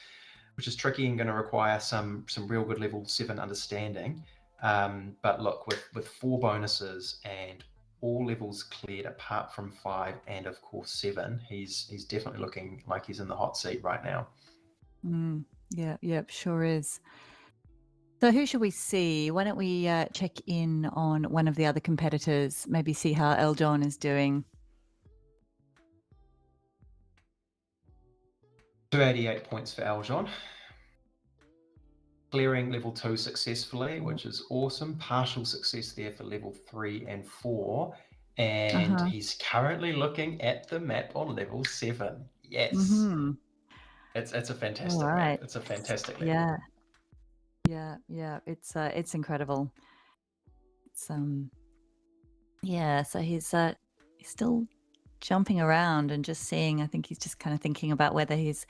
tricky and going to require some real good level 7 understanding. But look, with 4 bonuses and all levels cleared apart from 5 and of course 7, he's definitely looking like he's in the hot seat right now. Sure is. So who should we see? Why don't we check in on one of the other competitors, maybe see how Eljon is doing. 288 points for Eljon. clearing level 2 successfully, which is awesome. Partial success there for level 3 and 4. And he's currently looking at the map on level 7. Yes. Mm-hmm. It's a All fantastic map. right. It's a fantastic level. Yeah. Yeah. It's incredible. It's yeah. So he's still jumping around and just seeing. I think he's just kind of thinking about whether he's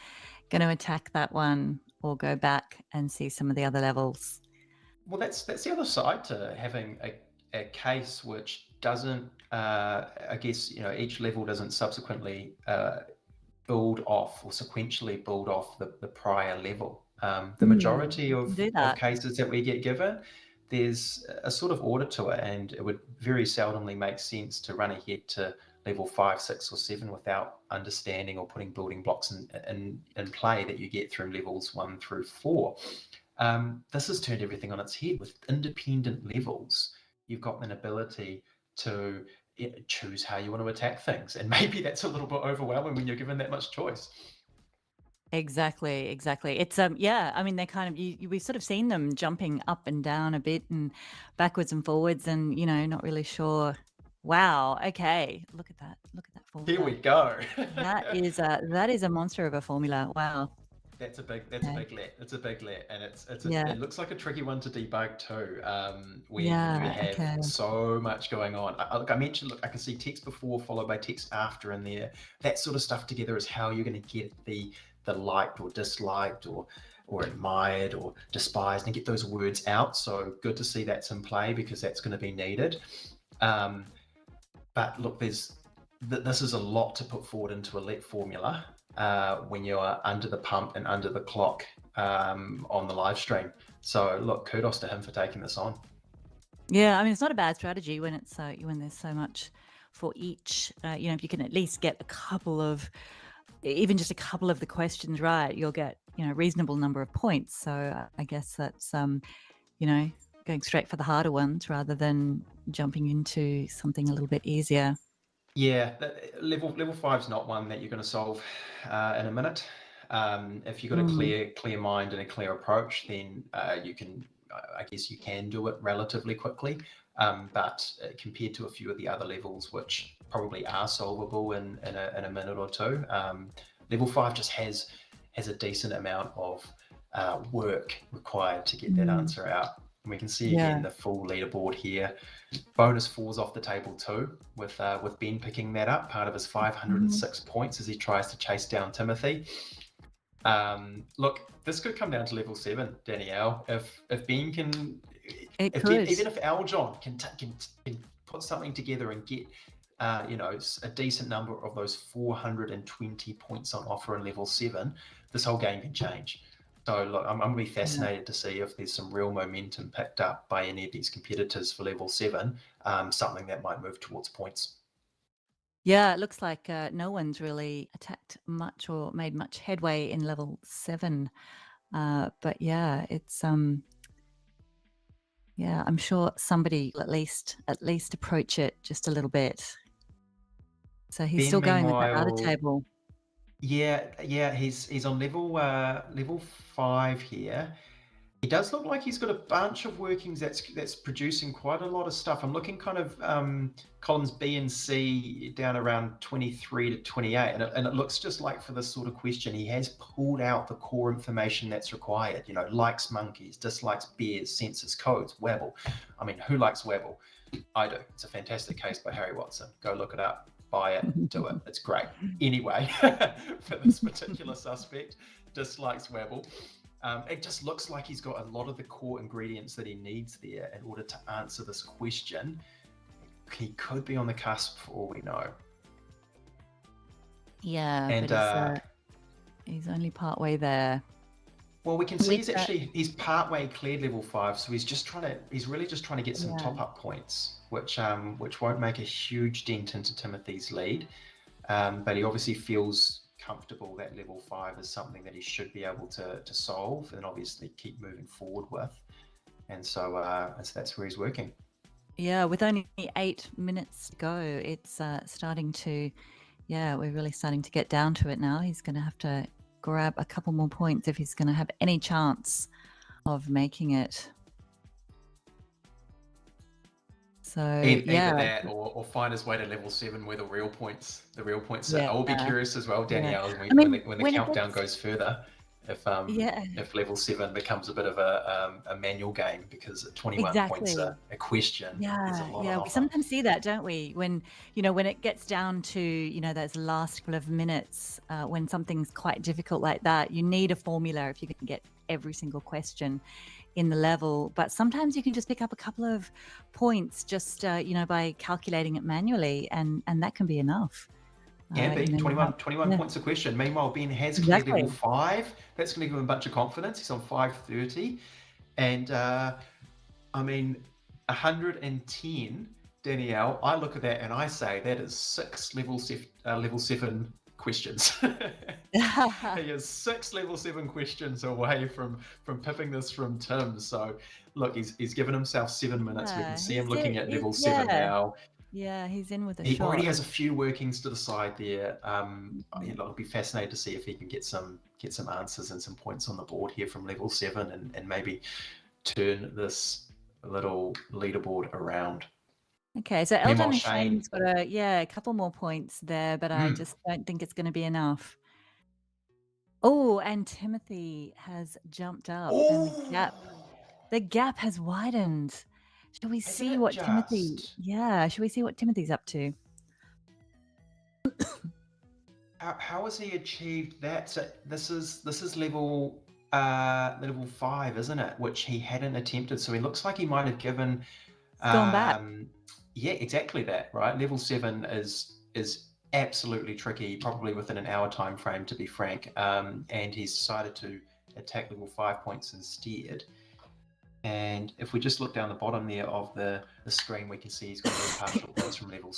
going to attack that one or go back and see some of the other levels. Well, that's the other side to having a case which doesn't, I guess, each level doesn't subsequently build off or sequentially build off the prior level. The majority of cases that we get given, there's a sort of order to it, and it would very seldomly make sense to run ahead to level 5, 6, or 7 without understanding or putting building blocks in play that you get through levels 1 through 4. This has turned everything on its head. With independent levels, you've got an ability to choose how you want to attack things, and maybe that's a little bit overwhelming when you're given that much choice. Exactly. It's yeah, I mean, they're kind of we've sort of seen them jumping up and down a bit and backwards and forwards, and not really sure. Wow, okay, look at that formula. Here we go. that is a monster of a formula. Wow. That's a big let. It's a big let, and it looks like a tricky one to debug too. When you have so much going on. I mentioned, I can see text before followed by text after in there. That sort of stuff together is how you're going to get the liked or disliked or admired or despised, and get those words out. So good to see that's in play, because that's going to be needed. But look, this is a lot to put forward into a let formula when you're under the pump and under the clock on the live stream. So look, kudos to him for taking this on. Yeah, I mean, it's not a bad strategy when it's when there's so much for each. If you can at least get even just a couple of the questions right, you'll get a reasonable number of points. So I guess that's going straight for the harder ones rather than jumping into something a little bit easier. Yeah, level 5 is not one that you're going to solve in a minute. If you've got a clear mind and a clear approach, then you can do it relatively quickly. But compared to a few of the other levels, which probably are solvable in a minute or two, level 5 just has a decent amount of work required to get that answer out. And we can see again the full leaderboard here. Bonus 4's off the table too, with Ben picking that up, part of his 506 points as he tries to chase down Timothy. Look, this could come down to level 7, Danielle. If Ben can, even if Aljon can put something together and get a decent number of those 420 points on offer in level 7, this whole game can change. So look, I'm going to be fascinated to see if there's some real momentum picked up by any of these competitors for level 7, something that might move towards points. Yeah, it looks like no one's really attacked much or made much headway in level 7. But yeah, it's I'm sure somebody will at least approach it just a little bit. So he's still going with that other table. Yeah, he's on level 5 here. He does look like he's got a bunch of workings that's producing quite a lot of stuff. I'm looking kind of columns B and C down around 23 to 28, and it looks just like for this sort of question, he has pulled out the core information that's required. Likes monkeys, dislikes bears, census codes, Wabble. I mean, who likes Wabble? I do. It's a fantastic case by Harry Watson. Go look it up. Buy it, do it. It's great. Anyway, for this particular suspect, dislikes Wabble. It just looks like he's got a lot of the core ingredients that he needs there in order to answer this question. He could be on the cusp for all we know. Yeah, and he's only part way there. Well, we can see he's part way cleared level 5, so he's really just trying to get some top up points, which won't make a huge dent into Timothy's lead. But he obviously feels comfortable that level 5 is something that he should be able to solve and obviously keep moving forward with. And so that's where he's working. Yeah, with only 8 minutes to go, it's starting to, we're really starting to get down to it now. He's going to have to grab a couple more points if he's going to have any chance of making it. So Either yeah, that or find his way to level 7 where the real points sit. yeah, I will be curious as well, yeah. Danielle, I mean, when the when it countdown gets, goes further, yeah, if level 7 becomes a bit of a manual game, because at 21 points exactly. a question is a Yeah, lot on yeah. We offer. sometimes see that, don't we? When it gets down to, those last couple of minutes, when something's quite difficult like that, you need a formula if you can get every single question in the level. But sometimes you can just pick up a couple of points just, by calculating it manually, and that can be enough. Can be You 21, have, 21 yeah, points a question. Meanwhile, Ben has cleared level exactly. 5. That's going to give him a bunch of confidence. He's on 530. And I mean, 110, Danielle, I look at that and I say that is 6 level 7 questions. He is 6 level 7 questions away from pipping this from Tim. So look, he's given himself 7 minutes. We can Yeah, see him he's looking in, at level 7 now. yeah, he's in with a He already shot. has a few workings to the side there. I'll be fascinated to see if he can get some answers and some points on the board here from level 7 and maybe turn this little leaderboard around. Okay, so Meanwhile, Eldon and Shane, Shane's got a couple more points there, but I just don't think it's going to be enough. Oh, and Timothy has jumped up, and the gap has widened. Shall we isn't see it what Timothy? just? Yeah, shall we see what Timothy's up to? How has he achieved that? So this is level 5, isn't it? Which he hadn't attempted. So he looks like he might have given. Gone back. Yeah, exactly that. Right, level 7 is absolutely tricky, probably within an hour time frame, to be frank. And he's decided to attack level 5 points instead. And if we just look down the bottom there of the screen, we can see he's got those partial points from level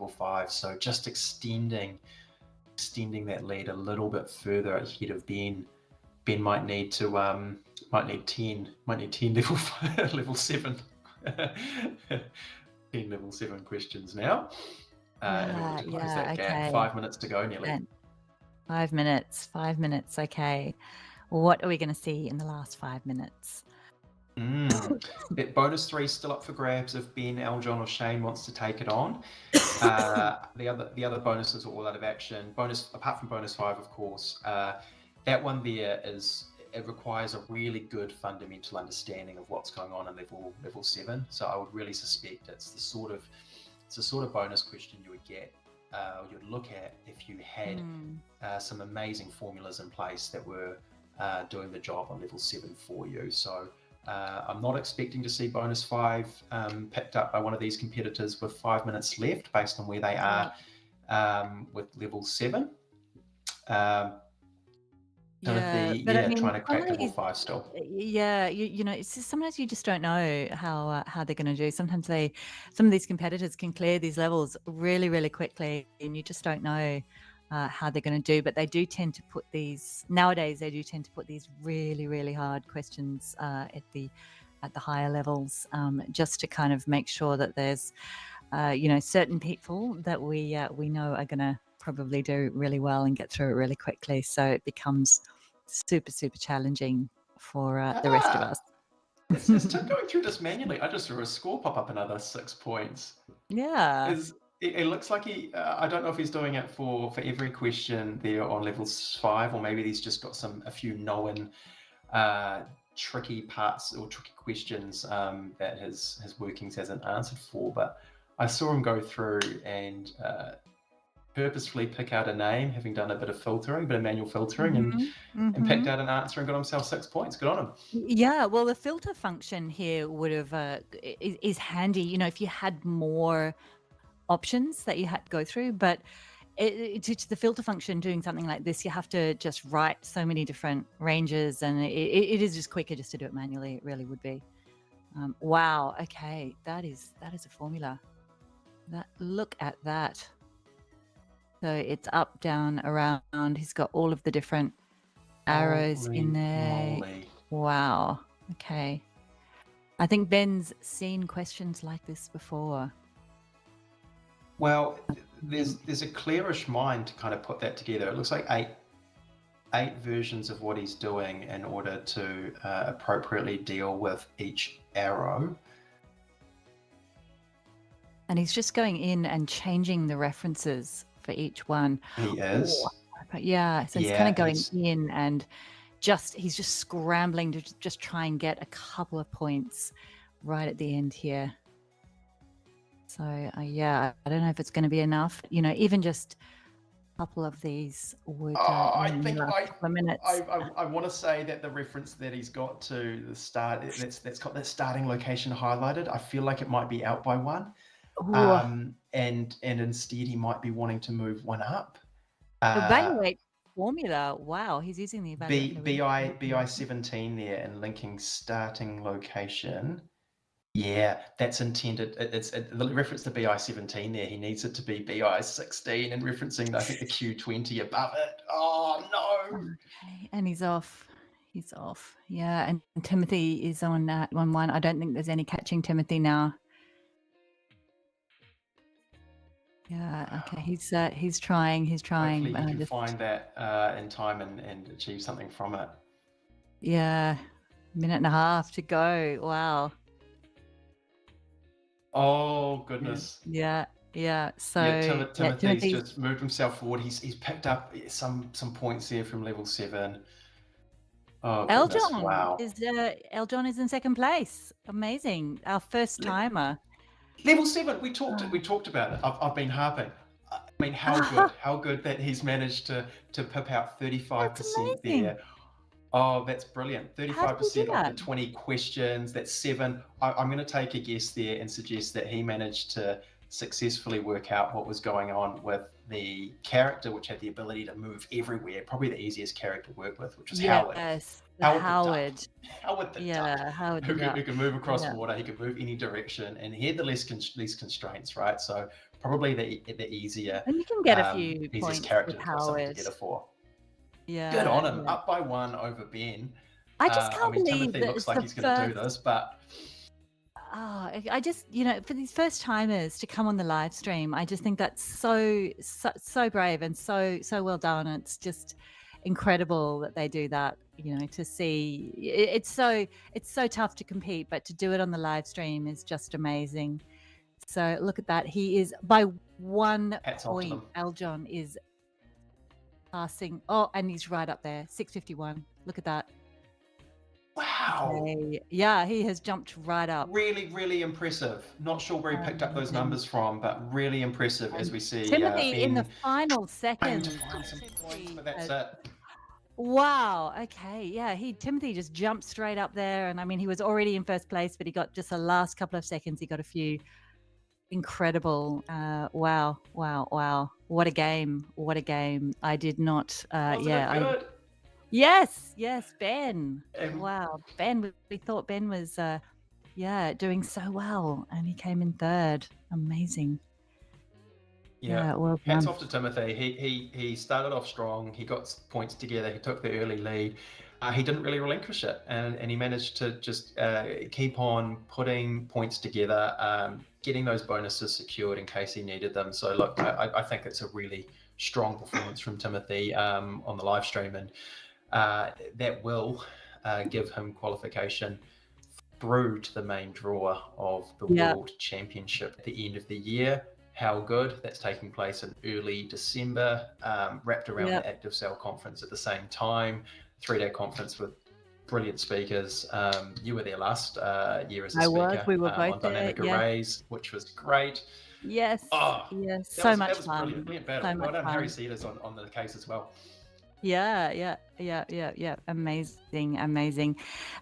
5. So just extending that lead a little bit further ahead of Ben. Ben might need 10 level 7 10 level 7 questions now in order to close that gap. Okay. 5 minutes to go nearly. 5 minutes. 5 minutes. Okay. What are we going to see in the last 5 minutes? Bonus 3 still up for grabs if Ben, Aljon, or Shane wants to take it on. The other bonuses are all out of action. Apart from bonus 5, of course. That one there it requires a really good fundamental understanding of what's going on in level 7. So I would really suspect it's the sort of bonus question you would get. You'd look at if you had some amazing formulas in place that were doing the job on level 7 for you. So I'm not expecting to see bonus 5 picked up by one of these competitors with 5 minutes left, based on where they are with level 7. Timothy, but I mean, trying to crack level 5 still. Yeah, it's just, sometimes you just don't know how they're going to do. Sometimes some of these competitors can clear these levels really, really quickly, and you just don't know how they're going to do. But they do tend to put these nowadays. They do tend to put these really, really hard questions at the higher levels, just to kind of make sure that there's certain people that we know are going to probably do really well and get through it really quickly. So it becomes super, super challenging for the rest of us. Is Tim going through this manually? I just saw a score pop up another 6 points. Yeah. It looks like he, I don't know if he's doing it for every question there on level 5, or maybe he's just got a few known tricky parts or tricky questions that his workings hasn't answered for. But I saw him go through and purposefully pick out a name, having done a bit of filtering, a bit of manual filtering, and picked out an answer and got himself 6 points. Good on him. Yeah, well, the filter function here would have is handy, if you had more options that you had to go through. But to the filter function doing something like this, you have to just write so many different ranges, and it is just quicker just to do it manually. It really would be. Wow. Okay, that is a formula. Look at that. So it's up, down, around. He's got all of the different arrows in there. Moly. Wow. Okay. I think Ben's seen questions like this before. Well, there's a clearish mind to kind of put that together. It looks like 8 versions of what he's doing in order to appropriately deal with each arrow. And he's just going in and changing the references for each one. He is. Yeah, so he's Yeah, kind of going he's- in and he's just scrambling to just try and get a couple of points right at the end here. So yeah, I don't know if it's going to be enough. You know, even just a couple of these would I think a couple of minutes. I want to say that the reference that he's got to the start, that's got that starting location highlighted. I feel like it might be out by 1. And instead he might be wanting to move 1 up. Evaluate formula. Wow, he's using the evaluate. BI 17 there and linking starting location. Yeah, that's intended. It's the reference to BI 17 there. He needs it to be BI 16 and referencing, I think, the Q20 above it. Oh no! Okay, and he's off. He's off. Yeah, and Timothy is on 1-1. I don't think there's any catching Timothy now. Yeah. Okay. He's trying. He's trying. Hopefully he can find that in time and achieve something from it. Yeah, minute and a half to go. Wow. Oh goodness. Yeah. So Yeah, Timothy's Timothy's just moved himself forward. He's picked up some points here from level 7. Oh goodness! Eljon Wow. Eljon is in second place. Amazing. Our first timer. Level 7. We talked about it. I've been harping. I mean, how good that he's managed to pip out 35% there. Oh, that's brilliant. 35% of the 20 questions. That's 7. I'm going to take a guess there and suggest that he managed to successfully work out what was going on with the character, which had the ability to move everywhere. Probably the easiest character to work with, which was Howard. Yes, Howard the yeah, Howard the duck. Who could move across Yeah. water. He could move any direction, and he had the least constraints, right? So probably the easier. And you can get a few easiest points character with to put something Howard. together for. Yeah. Good on him. yeah. Up by 1 over Ben. I just can't mean, believe Timothy that looks it's like the he's going to do first- this, but I just, for these first timers to come on the live stream, I just think that's so brave and so well done. It's just incredible that they do that. To see it's so tough to compete, but to do it on the live stream is just amazing. So look at that. He is by 1 Hats off to point. them. Eljon is passing. Oh, and he's right up there. 6:51. Look at that. wow. Okay. Yeah, he has jumped right up. Really, really impressive. Not sure where he picked up those numbers from, but really impressive as we see. Timothy in the Ben final trying second. to find some points, but that's it. Wow. Okay. Yeah. Timothy just jumped straight up there, and I mean, he was already in first place, but he got just the last couple of seconds. He got a few incredible. Wow. What a game! What a game! I did not. Wasn't it good? Yes. Ben. Um, Wow. Ben. We thought Ben was, doing so well, and he came in third. Amazing. Yeah, well hats done. off to Timothy. He started off strong. He got points together. He took the early lead. He didn't really relinquish it, and he managed to just keep on putting points together, getting those bonuses secured in case he needed them. So look, I think it's a really strong performance from Timothy on the live stream, and that will give him qualification through to the main draw of the World Championship at the end of the year. How good. That's taking place in early December, wrapped around the Active Cell conference at the same time. 3-day conference with brilliant speakers. You were there last year as a speaker. We were both on Dynamic there. Arrays, which was great. Yes. Oh, yes. That So was, much that was fun. Brilliant battle. So Well much done, fun. Harry Cedars on the case as well. Yeah. Amazing.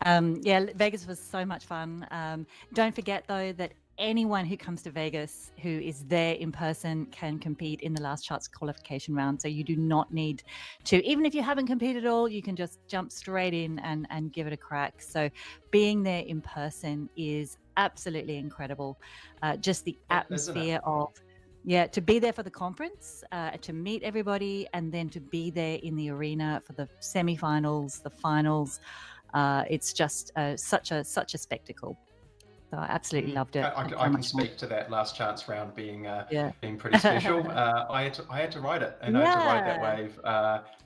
Vegas was so much fun. Don't forget though that anyone who comes to Vegas who is there in person can compete in the last chance qualification round. So you do not need to, even if you haven't competed at all, you can just jump straight in and give it a crack. So being there in person is absolutely incredible. Just the atmosphere of to be there for the conference, to meet everybody, and then to be there in the arena for the semifinals, the finals. It's just such a spectacle. So I absolutely loved it. I Thanks so can much, Sean. speak to that last chance round being Yeah. being pretty special. I had to ride it, and I had to ride that Yeah. wave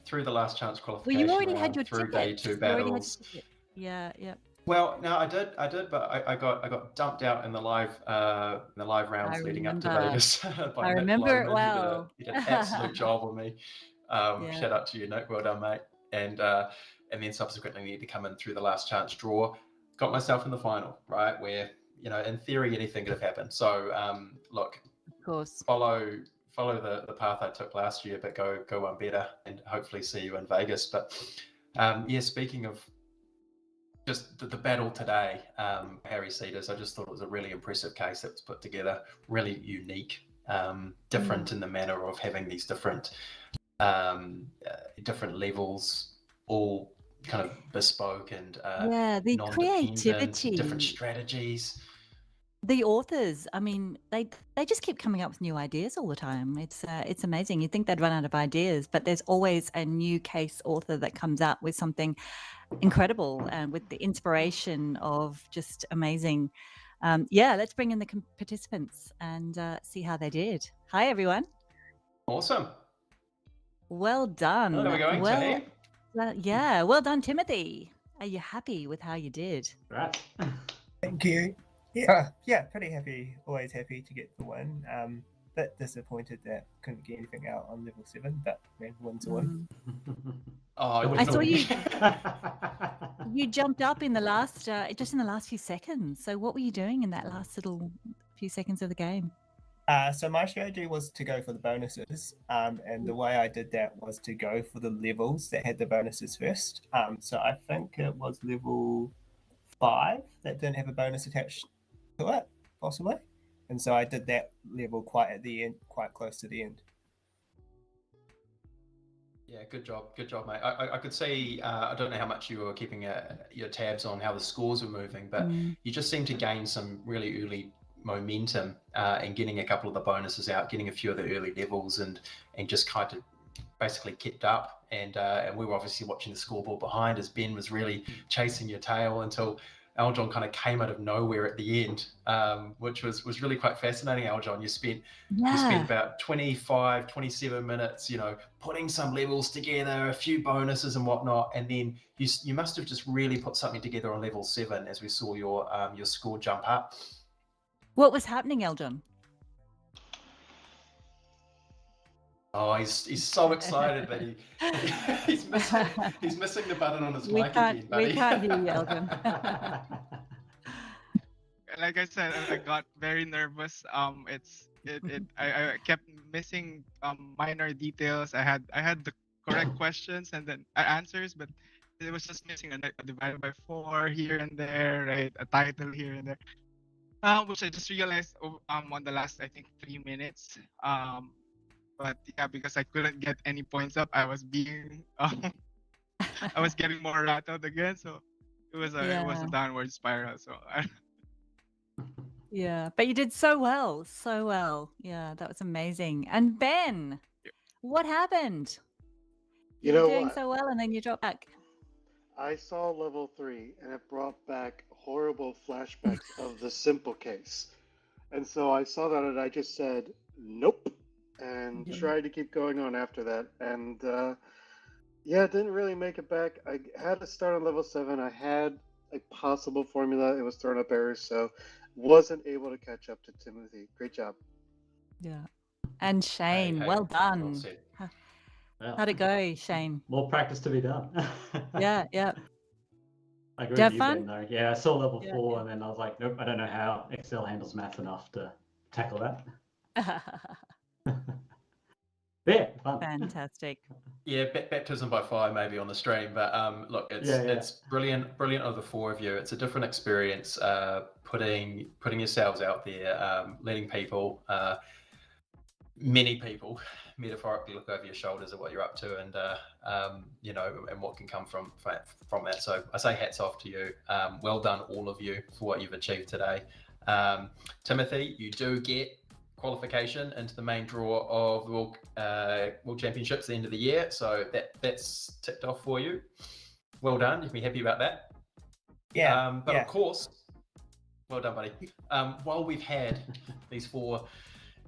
through the last chance Well, qualification you already had round, your through ticket. day 2 You already had battles. your ticket. Yeah, yeah. Well, no, I did, but I got dumped out in the live rounds leading up to remember. Vegas by I Nick remember it Loman. well. He did an absolute job with me. Yeah. Shout out to you, Nick. Well done, mate. And then subsequently needed to come in through the last chance draw. Got myself in the final, right? Where, you know, in theory anything could have happened. So look, Of course. follow the path I took last year, but go one better, and hopefully see you in Vegas. But yeah, speaking of just the battle today, Harry Cedars, I just thought it was a really impressive case that was put together, really unique, different in the manner of having these different levels, all kind of bespoke and Yeah, the non-dependent, creativity. different strategies. The authors, I mean, they just keep coming up with new ideas all the time. It's amazing. You'd think they'd run out of ideas, but there's always a new case author that comes up with something incredible and with the inspiration of just amazing. Yeah, let's bring in the participants and see how they did. Hi, everyone. Awesome. Well done. How are we going, well, Timmy? yeah, well done, Timothy. Are you happy with how you did? Right. Thank you. Yeah, pretty happy. Always happy to get the win. Bit disappointed that couldn't get anything out on level 7, but man, win's a win. Oh, I saw you. You jumped up in the last, just in the last few seconds. So what were you doing in that last little few seconds of the game? So my strategy was to go for the bonuses, and the way I did that was to go for the levels that had the bonuses first. So I think it was level 5 that didn't have a bonus attached to it, possibly. And so I did that level quite at the end, quite close to the end. Yeah, good job, mate. I could see, I don't know how much you were keeping your tabs on how the scores were moving, but you just seemed to gain some really early momentum and getting a couple of the bonuses out, getting a few of the early levels, and just kind of basically kept up. And we were obviously watching the scoreboard behind as Ben was really chasing your tail until Aljon kind of came out of nowhere at the end, which was really quite fascinating. Aljon, you spent about 25, 27 minutes, you know, putting some levels together, a few bonuses and whatnot, and then you must have just really put something together on level 7 as we saw your score jump up. What was happening, Aljon? Oh, he's so excited that he's missing the button on his mic again, buddy. We can't hear you, Aljon. Like I said, I got very nervous. I kept missing minor details. I had the correct questions and then answers, but it was just missing a divided by 4 here and there, right? A title here and there. Which I just realized on the last, I think, 3 minutes. But yeah, because I couldn't get any points up, I was being I was getting more rattled again. So it was a downward spiral. So yeah, but you did so well, so well. Yeah, that was amazing. And Ben, what happened? You were know doing what? so well, and then you dropped back. I saw level 3, and it brought back horrible flashbacks of the simple case. And so I saw that, and I just said, nope, and tried to keep going on after that. And yeah, didn't really make it back. I had to start on level 7. I had a possible formula. It was throwing up errors, so wasn't able to catch up to Timothy. Great job. Yeah. And Shane, well done. How'd it go, Shane? More practice to be done. Yeah. I agree Did you have with you, fun? Ben, though. Yeah, I saw level 4 and then I was like, nope, I don't know how Excel handles math enough to tackle that. Yeah, fun. Fantastic. Yeah, baptism by fire maybe on the stream, but look, it's brilliant of the 4 of you. It's a different experience, putting yourselves out there, letting people, many people, metaphorically look over your shoulders at what you're up to, and you know, and what can come from that. So I say hats off to you. Well done, all of you, for what you've achieved today. Timothy, you do get qualification into the main draw of the World Championships at the end of the year, so that's ticked off for you. Well done. You can be happy about that. Yeah. But of course, Well done, buddy. While we've had these 4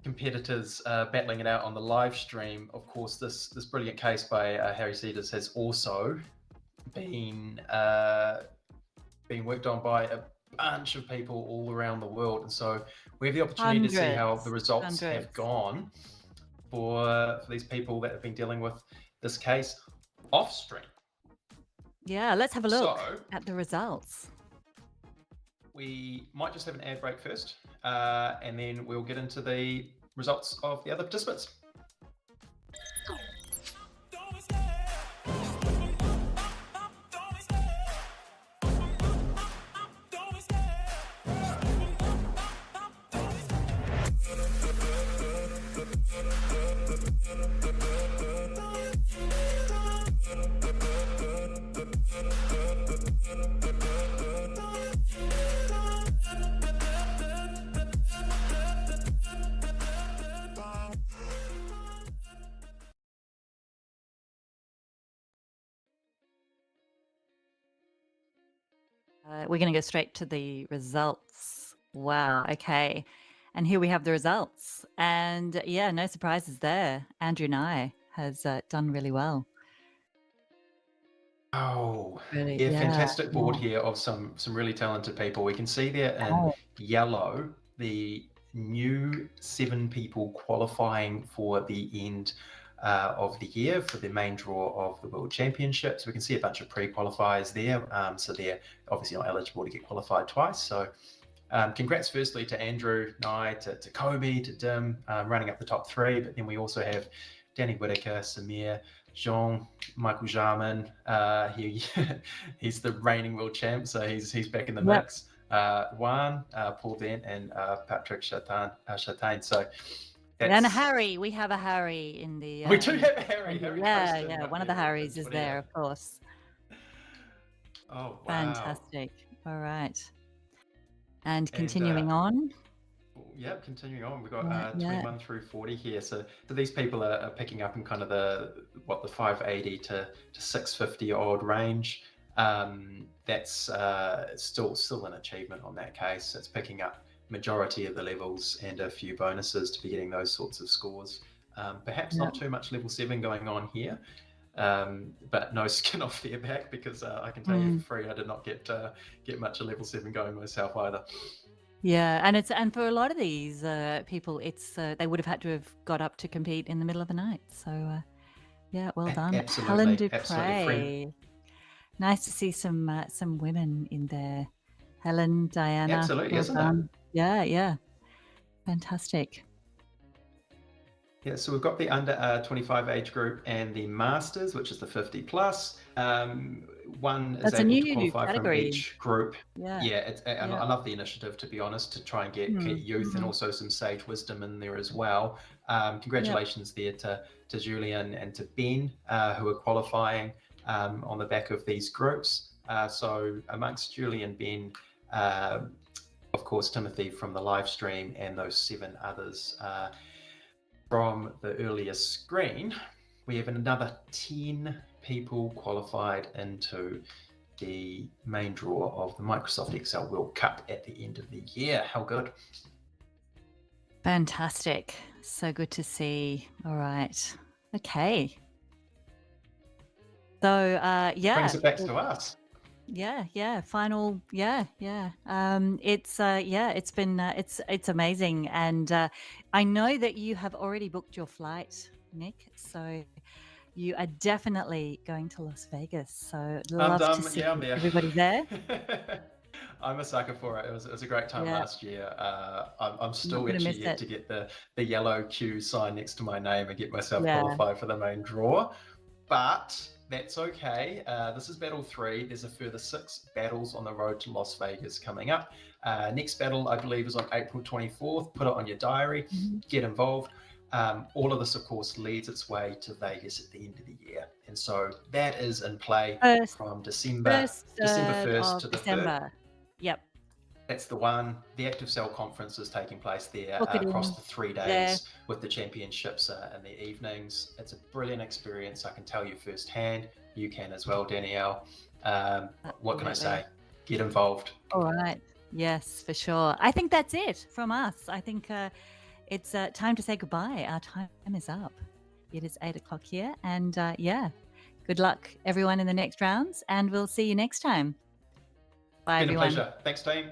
competitors battling it out on the live stream, of course, this brilliant case by Harry Cedars has also been worked on by a bunch of people all around the world, and so we have the opportunity to see how the results have gone for these people that have been dealing with this case off stream. Yeah, let's have a look So, at the results. We might just have an ad break first, and then we'll get into the results of the other participants. We're going to go straight to the results. Wow. Okay. And here we have the results. And yeah, no surprises there. Andrew Nye has done really well. Oh, Really, yeah, yeah, fantastic board yeah. here of some really talented people. We can see there in Oh. yellow the new 7 people qualifying for the end of the year for the main draw of the World Championships. We can see a bunch of pre-qualifiers there, so they're obviously not eligible to get qualified twice. So congrats firstly to Andrew Nye, to Kobe, to Dim, running up the top 3, but then we also have Danny Whitaker, Samir, Jean, Michael Jarman. He's the reigning world champ, so he's back in the mix. Juan, Paul Dent, and Patrick Chatain. So and a Harry. We have a Harry in the. We do have a Harry. Yeah. One of the Harrys is there, of course. Oh, wow. Fantastic. All right. And continuing on. Yep, continuing on, we've got 21 through 40 here. So these people are picking up in kind of the 580 to 650 odd range. That's still an achievement on that case. It's picking up majority of the levels and a few bonuses to be getting those sorts of scores. Perhaps not too much level 7 going on here, but no skin off their back, because I can tell you for free, I did not get much of level 7 going myself either. Yeah, and for a lot of these people, it's they would have had to have got up to compete in the middle of the night. So yeah, well done, Helen Dupre. Nice to see some women in there. Helen, Diana. Absolutely, isn't it? Yeah, fantastic. Yeah, so we've got the under 25 age group and the Masters, which is the 50 plus. One is able to qualify from each group. I love the initiative, to be honest, to try and get youth and also some sage wisdom in there as well. Congratulations there to Julian and to Ben, who are qualifying on the back of these groups. So amongst Julian, Ben, of course, Timothy from the live stream, and those 7 others from the earlier screen, we have another 10 people qualified into the main draw of the Microsoft Excel World Cup at the end of the year. How good? Fantastic. So good to see. All right. Okay. So brings it back to us. Yeah. Final. Yeah. It's been it's amazing, and I know that you have already booked your flight, Nick. So you are definitely going to Las Vegas. So love to see everybody there. I'm a sucker for it. It was a great time last year. I'm still actually yet to get the yellow Q sign next to my name and get myself qualified for the main draw, but that's okay. This is battle 3. There's a further 6 battles on the road to Las Vegas coming up. Next battle, I believe, is on April 24th. Put it on your diary. Get involved. All of this, of course, leads its way to Vegas at the end of the year. And so that is in play from December 1st to the 3rd. Yep. That's the one. The Active Cell Conference is taking place there across the 3 days with the championships in the evenings. It's a brilliant experience. I can tell you firsthand. You can as well, Danielle. What can I say? Get involved. All right. Yes, for sure. I think that's it from us. I think it's time to say goodbye. Our time is up. It is 8 o'clock here. And yeah, good luck, everyone, in the next rounds. And we'll see you next time. Bye, It's been everyone. a pleasure. Thanks, team.